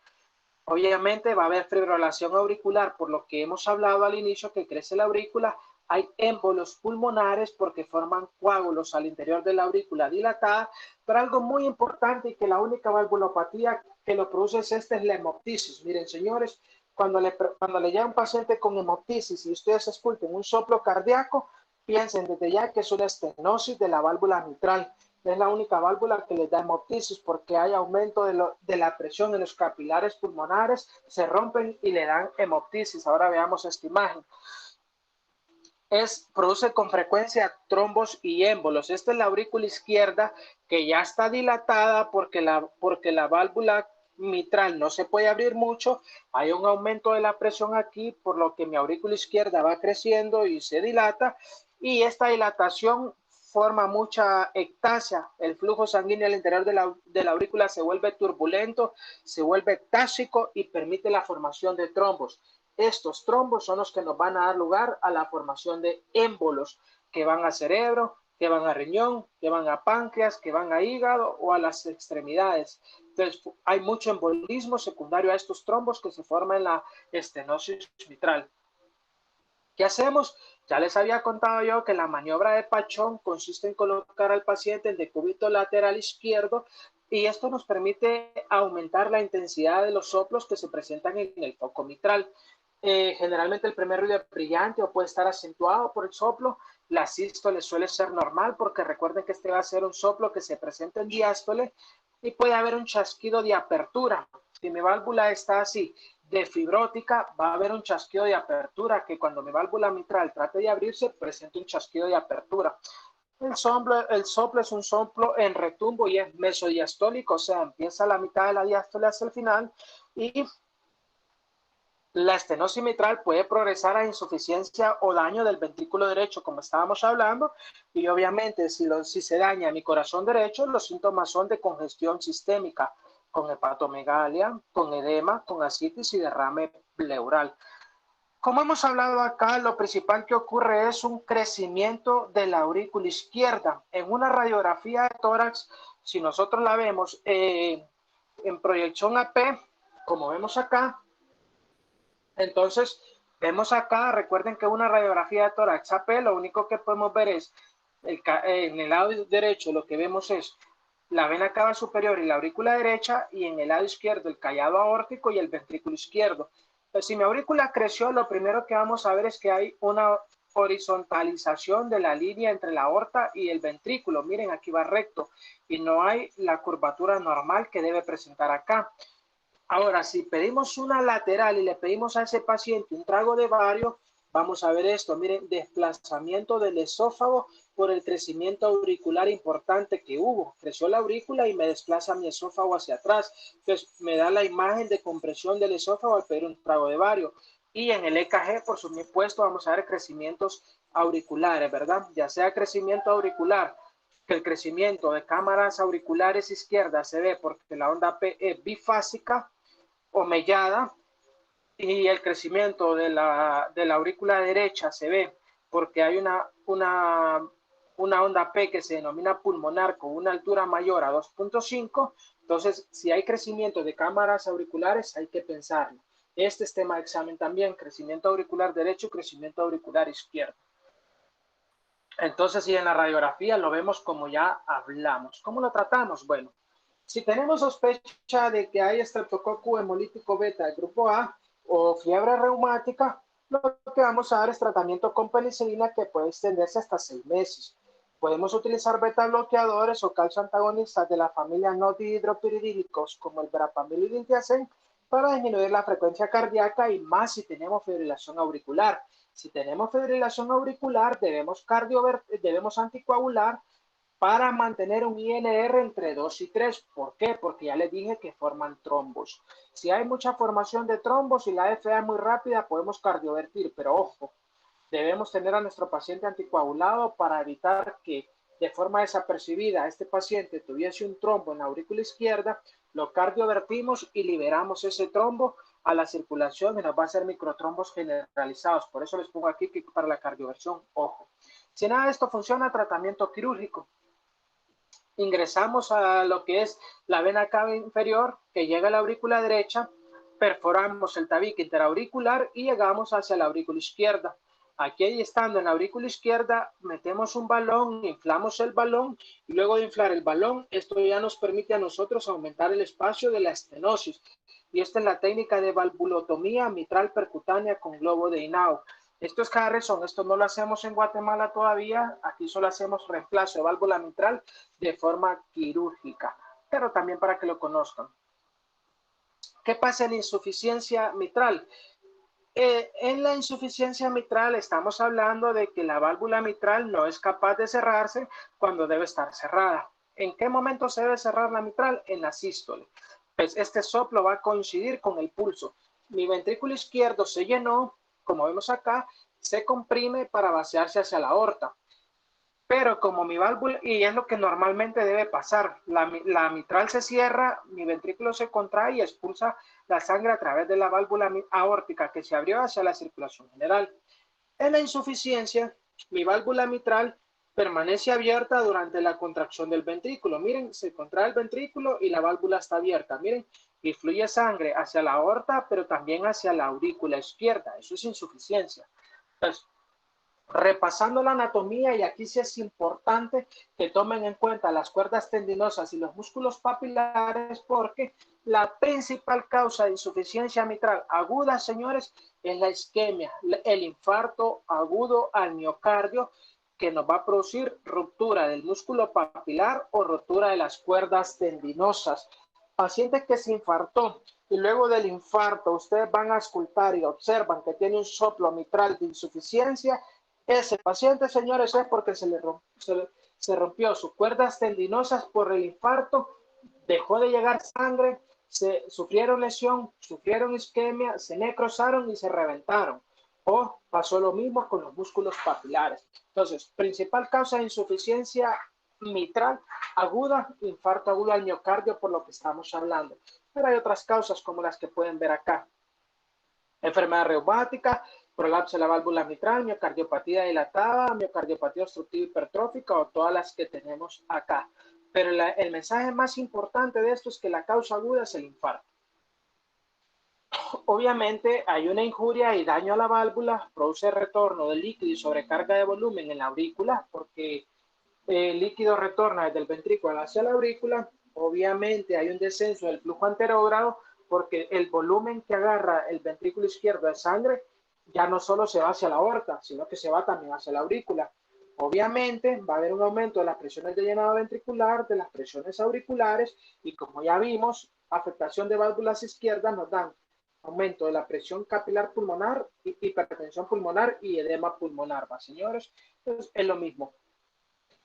Obviamente va a haber fibrilación auricular, por lo que hemos hablado al inicio, que crece la aurícula. Hay émbolos pulmonares porque forman coágulos al interior de la aurícula dilatada, pero algo muy importante y que la única valvulopatía que lo produce es la hemoptisis. Miren, señores, cuando le llega un paciente con hemoptisis y ustedes escuchen un soplo cardíaco, piensen desde ya que es una estenosis de la válvula mitral. Es la única válvula que les da hemoptisis porque hay aumento de la presión en los capilares pulmonares, se rompen y le dan hemoptisis. Ahora veamos esta imagen. Produce con frecuencia trombos y émbolos. Esta es la aurícula izquierda que ya está dilatada porque la válvula mitral no se puede abrir mucho. Hay un aumento de la presión aquí, por lo que mi aurícula izquierda va creciendo y se dilata, y esta dilatación forma mucha ectasia. El flujo sanguíneo al interior de la aurícula se vuelve turbulento, se vuelve tásico y permite la formación de trombos. Estos trombos son los que nos van a dar lugar a la formación de émbolos que van a cerebro, que van a riñón, que van a páncreas, que van a hígado o a las extremidades. Entonces, hay mucho embolismo secundario a estos trombos que se forman en la estenosis mitral. ¿Qué hacemos? Ya les había contado yo que la maniobra de Pachón consiste en colocar al paciente en decúbito lateral izquierdo y esto nos permite aumentar la intensidad de los soplos que se presentan en el foco mitral. Generalmente el primer ruido es brillante o puede estar acentuado por el soplo. La sístole suele ser normal porque recuerden que este va a ser un soplo que se presenta en diástole y puede haber un chasquido de apertura. Si mi válvula está así de fibrótica, va a haber un chasquido de apertura que cuando mi válvula mitral trate de abrirse, presenta un chasquido de apertura. El soplo es un soplo en retumbo y es mesodiastólico, o sea, empieza a la mitad de la diástole hacia el final y la estenosis mitral puede progresar a insuficiencia o daño del ventrículo derecho, como estábamos hablando, y obviamente si se daña mi corazón derecho, los síntomas son de congestión sistémica, con hepatomegalia, con edema, con ascitis y derrame pleural. Como hemos hablado acá, lo principal que ocurre es un crecimiento de la aurícula izquierda. En una radiografía de tórax, si nosotros la vemos en proyección AP, como vemos acá, entonces vemos acá, recuerden que una radiografía de tórax AP, lo único que podemos ver es, en el lado derecho lo que vemos es la vena cava superior y la aurícula derecha, y en el lado izquierdo el callado aórtico y el ventrículo izquierdo. Entonces, si mi aurícula creció, lo primero que vamos a ver es que hay una horizontalización de la línea entre la aorta y el ventrículo. Miren, aquí va recto y no hay la curvatura normal que debe presentar acá. Ahora, si pedimos una lateral y le pedimos a ese paciente un trago de bario, vamos a ver esto. Miren, desplazamiento del esófago por el crecimiento auricular importante que hubo. Creció la aurícula y me desplaza mi esófago hacia atrás. Entonces, me da la imagen de compresión del esófago al pedir un trago de bario. Y en el EKG, por supuesto, vamos a ver crecimientos auriculares, ¿verdad? Ya sea crecimiento auricular, que el crecimiento de cámaras auriculares izquierdas se ve porque la onda P es bifásica o mellada, y el crecimiento de la aurícula derecha se ve porque hay una onda P que se denomina pulmonar con una altura mayor a 2.5. Entonces, si hay crecimiento de cámaras auriculares, hay que pensarlo. Este es tema de examen también, crecimiento auricular derecho, crecimiento auricular izquierdo. Entonces, si en la radiografía lo vemos como ya hablamos. ¿Cómo lo tratamos? Bueno, si tenemos sospecha de que hay estreptococo hemolítico beta del grupo A o fiebre reumática, lo que vamos a dar es tratamiento con penicilina que puede extenderse hasta 6 meses. Podemos utilizar beta bloqueadores o calcio antagonistas de la familia no dihidropiridílicos como el verapamil y diltiazem para disminuir la frecuencia cardíaca y más si tenemos fibrilación auricular. Si tenemos fibrilación auricular, debemos anticoagular para mantener un INR entre 2 y 3. ¿Por qué? Porque ya les dije que forman trombos. Si hay mucha formación de trombos y la FA es muy rápida, podemos cardiovertir, pero ojo, debemos tener a nuestro paciente anticoagulado para evitar que de forma desapercibida este paciente tuviese un trombo en la aurícula izquierda, lo cardiovertimos y liberamos ese trombo a la circulación y nos va a hacer microtrombos generalizados. Por eso les pongo aquí que para la cardioversión, ojo. Si nada de esto funciona, tratamiento quirúrgico. Ingresamos a lo que es la vena cava inferior que llega a la aurícula derecha, perforamos el tabique interauricular y llegamos hacia la aurícula izquierda. Aquí estando en la aurícula izquierda, metemos un balón, inflamos el balón y luego de inflar el balón, esto ya nos permite a nosotros aumentar el espacio de la estenosis. Y esta es la técnica de valvulotomía mitral percutánea con globo de Inao. Esto es Harrison, esto no lo hacemos en Guatemala todavía, aquí solo hacemos reemplazo de válvula mitral de forma quirúrgica, pero también para que lo conozcan. ¿Qué pasa en insuficiencia mitral? En la insuficiencia mitral estamos hablando de que la válvula mitral no es capaz de cerrarse cuando debe estar cerrada. ¿En qué momento se debe cerrar la mitral? En la sístole. Pues este soplo va a coincidir con el pulso. Mi ventrículo izquierdo se llenó, como vemos acá, se comprime para vaciarse hacia la aorta. Pero como mi válvula, y es lo que normalmente debe pasar, la mitral se cierra, mi ventrículo se contrae y expulsa la sangre a través de la válvula aórtica que se abrió hacia la circulación general. En la insuficiencia, mi válvula mitral permanece abierta durante la contracción del ventrículo. Miren, se contrae el ventrículo y la válvula está abierta. Miren, y fluye sangre hacia la aorta, pero también hacia la aurícula izquierda. Eso es insuficiencia. Entonces, repasando la anatomía, y aquí sí es importante que tomen en cuenta las cuerdas tendinosas y los músculos papilares, porque la principal causa de insuficiencia mitral aguda, señores, es la isquemia, el infarto agudo al miocardio, que nos va a producir ruptura del músculo papilar o ruptura de las cuerdas tendinosas. Paciente que se infartó y luego del infarto ustedes van a auscultar y observan que tiene un soplo mitral de insuficiencia, ese paciente, señores, es porque se rompió sus cuerdas tendinosas por el infarto, dejó de llegar sangre, sufrieron lesión, sufrieron isquemia, se necrosaron y se reventaron. O pasó lo mismo con los músculos papilares. Entonces, principal causa de insuficiencia mitral aguda, infarto agudo al miocardio, por lo que estamos hablando. Pero hay otras causas como las que pueden ver acá. Enfermedad reumática, prolapso de la válvula mitral, miocardiopatía dilatada, miocardiopatía obstructiva hipertrófica o todas las que tenemos acá. Pero el mensaje más importante de esto es que la causa aguda es el infarto. Obviamente hay una injuria y daño a la válvula, produce retorno de líquido y sobrecarga de volumen en la aurícula, porque el líquido retorna desde el ventrículo hacia la aurícula. Obviamente hay un descenso del flujo anterógrado, porque el volumen que agarra el ventrículo izquierdo de sangre ya no solo se va hacia la aorta, sino que se va también hacia la aurícula. Obviamente va a haber un aumento de las presiones de llenado ventricular, de las presiones auriculares, y como ya vimos, afectación de válvulas izquierdas nos dan aumento de la presión capilar pulmonar, hipertensión pulmonar y edema pulmonar, ¿va, señores? Entonces es lo mismo.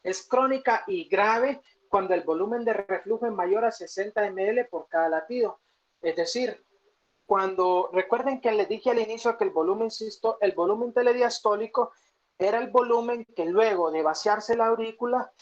Es crónica y grave cuando el volumen de reflujo es mayor a 60 ml por cada latido. Es decir, cuando recuerden que les dije al inicio que el volumen telediastólico era el volumen que luego de vaciarse la aurícula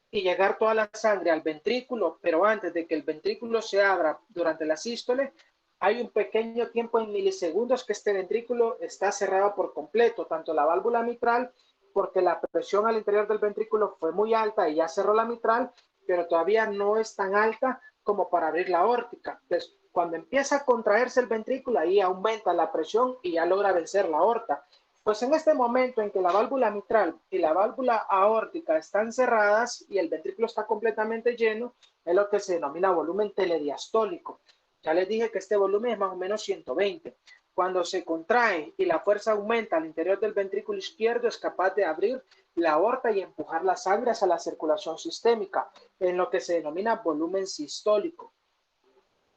y llegar toda la sangre al ventrículo, pero antes de que el ventrículo se abra durante la sístole, hay un pequeño tiempo en milisegundos que este ventrículo está cerrado por completo, tanto la válvula mitral, porque la presión al interior del ventrículo fue muy alta y ya cerró la mitral, pero todavía no es tan alta como para abrir la aórtica. Entonces, cuando empieza a contraerse el ventrículo, ahí aumenta la presión y ya logra vencer la aorta. Pues en este momento en que la válvula mitral y la válvula aórtica están cerradas y el ventrículo está completamente lleno, es lo que se denomina volumen telediastólico. Ya les dije que este volumen es más o menos 120. Cuando se contrae y la fuerza aumenta al interior del ventrículo izquierdo, es capaz de abrir la aorta y empujar la sangre hacia la circulación sistémica, en lo que se denomina volumen sistólico.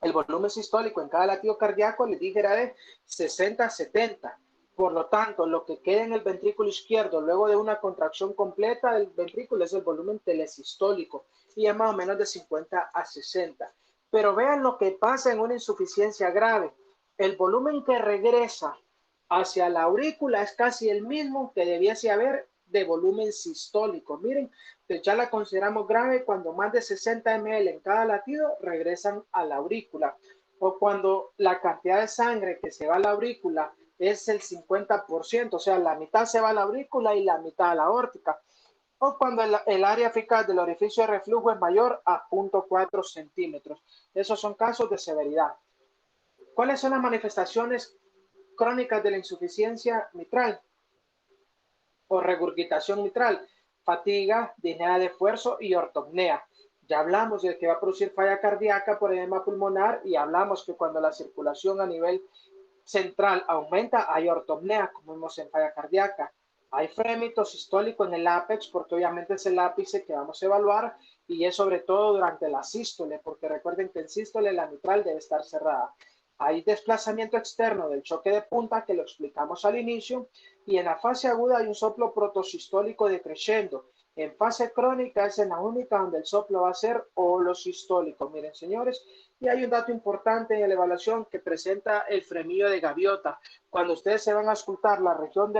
El volumen sistólico en cada latido cardíaco, les dije, era de 60 a 70. Por lo tanto, lo que queda en el ventrículo izquierdo luego de una contracción completa del ventrículo es el volumen telesistólico y es más o menos de 50 a 60. Pero vean lo que pasa en una insuficiencia grave. El volumen que regresa hacia la aurícula es casi el mismo que debiese haber de volumen sistólico. Miren, ya la consideramos grave cuando más de 60 ml en cada latido regresan a la aurícula, o cuando la cantidad de sangre que se va a la aurícula es el 50%, o sea, la mitad se va a la aurícula y la mitad a la aórtica, o cuando el área eficaz del orificio de reflujo es mayor a 0.4 centímetros. Esos son casos de severidad. ¿Cuáles son las manifestaciones crónicas de la insuficiencia mitral o regurgitación mitral? Fatiga, disnea de esfuerzo y ortopnea. Ya hablamos de que va a producir falla cardíaca por edema pulmonar y hablamos que cuando la circulación a nivel central aumenta, hay ortopnea, como vemos en falla cardíaca. Hay frémito sistólico en el ápex, porque obviamente es el ápice que vamos a evaluar, y es sobre todo durante la sístole, porque recuerden que en sístole la mitral debe estar cerrada. Hay desplazamiento externo del choque de punta, que lo explicamos al inicio, y en la fase aguda hay un soplo protosistólico decreciendo. En fase crónica es en la única donde el soplo va a ser holosistólico. Miren, señores, y hay un dato importante en la evaluación que presenta el fremillo de gaviota. Cuando ustedes se van a auscultar la región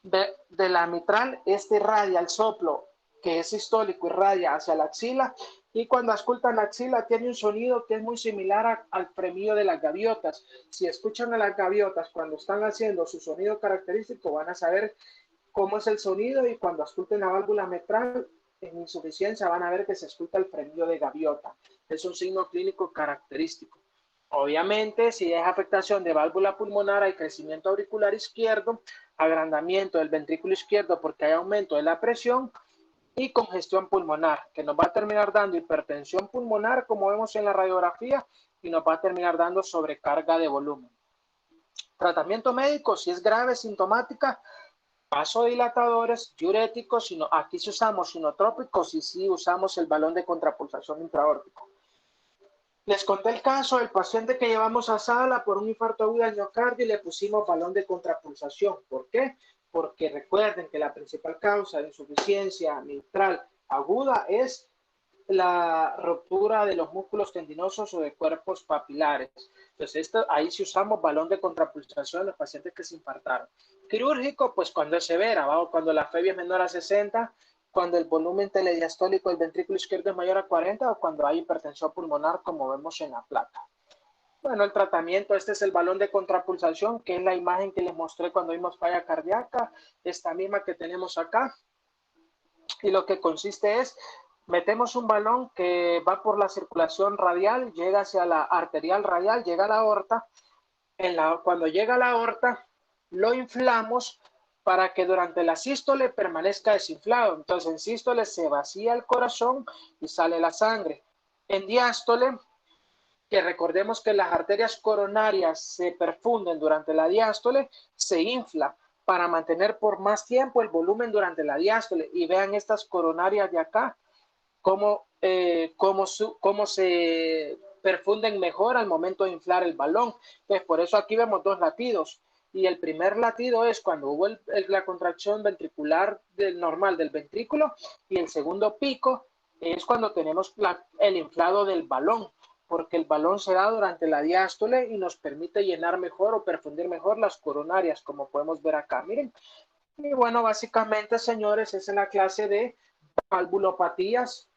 de la mitral, este irradia el soplo, que es sistólico, irradia hacia la axila, y cuando auscultan la axila tiene un sonido que es muy similar al premio de las gaviotas. Si escuchan a las gaviotas cuando están haciendo su sonido característico, van a saber cómo es el sonido, y cuando ausculten la válvula mitral en insuficiencia van a ver que se escucha el premio de gaviota. Es un signo clínico característico. Obviamente, si es afectación de válvula pulmonar, hay crecimiento auricular izquierdo, agrandamiento del ventrículo izquierdo porque hay aumento de la presión, y congestión pulmonar, que nos va a terminar dando hipertensión pulmonar, como vemos en la radiografía, y nos va a terminar dando sobrecarga de volumen. Tratamiento médico, si es grave, sintomática, vasodilatadores, diuréticos, aquí sí usamos inotrópicos y sí usamos el balón de contrapulsación intraórtico. Les conté el caso del paciente que llevamos a sala por un infarto agudo del miocardio y le pusimos balón de contrapulsación. ¿Por qué? Porque recuerden que la principal causa de insuficiencia mitral aguda es la ruptura de los músculos tendinosos o de cuerpos papilares. Entonces, ahí sí usamos balón de contrapulsación en los pacientes que se infartaron. Quirúrgico, pues cuando es severa, ¿va? Cuando la febia es menor a 60, cuando el volumen telediastólico del ventrículo izquierdo es mayor a 40, o cuando hay hipertensión pulmonar, como vemos en la placa. Bueno, el tratamiento, este es el balón de contrapulsación, que es la imagen que les mostré cuando vimos falla cardíaca, esta misma que tenemos acá. Y lo que consiste es, metemos un balón que va por la circulación radial, llega hacia la arterial radial, llega a la aorta. Cuando llega a la aorta, lo inflamos para que durante la sístole permanezca desinflado. Entonces, en sístole se vacía el corazón y sale la sangre. En diástole, que recordemos que las arterias coronarias se perfunden durante la diástole, se infla para mantener por más tiempo el volumen durante la diástole. Y vean estas coronarias de acá, cómo se perfunden mejor al momento de inflar el balón. Entonces, por eso aquí vemos dos latidos. Y el primer latido es cuando hubo la contracción ventricular normal del ventrículo, y el segundo pico es cuando tenemos el inflado del balón, porque el balón se da durante la diástole y nos permite llenar mejor o perfundir mejor las coronarias, como podemos ver acá. Miren. Y bueno, básicamente, señores, esa es la clase de valvulopatías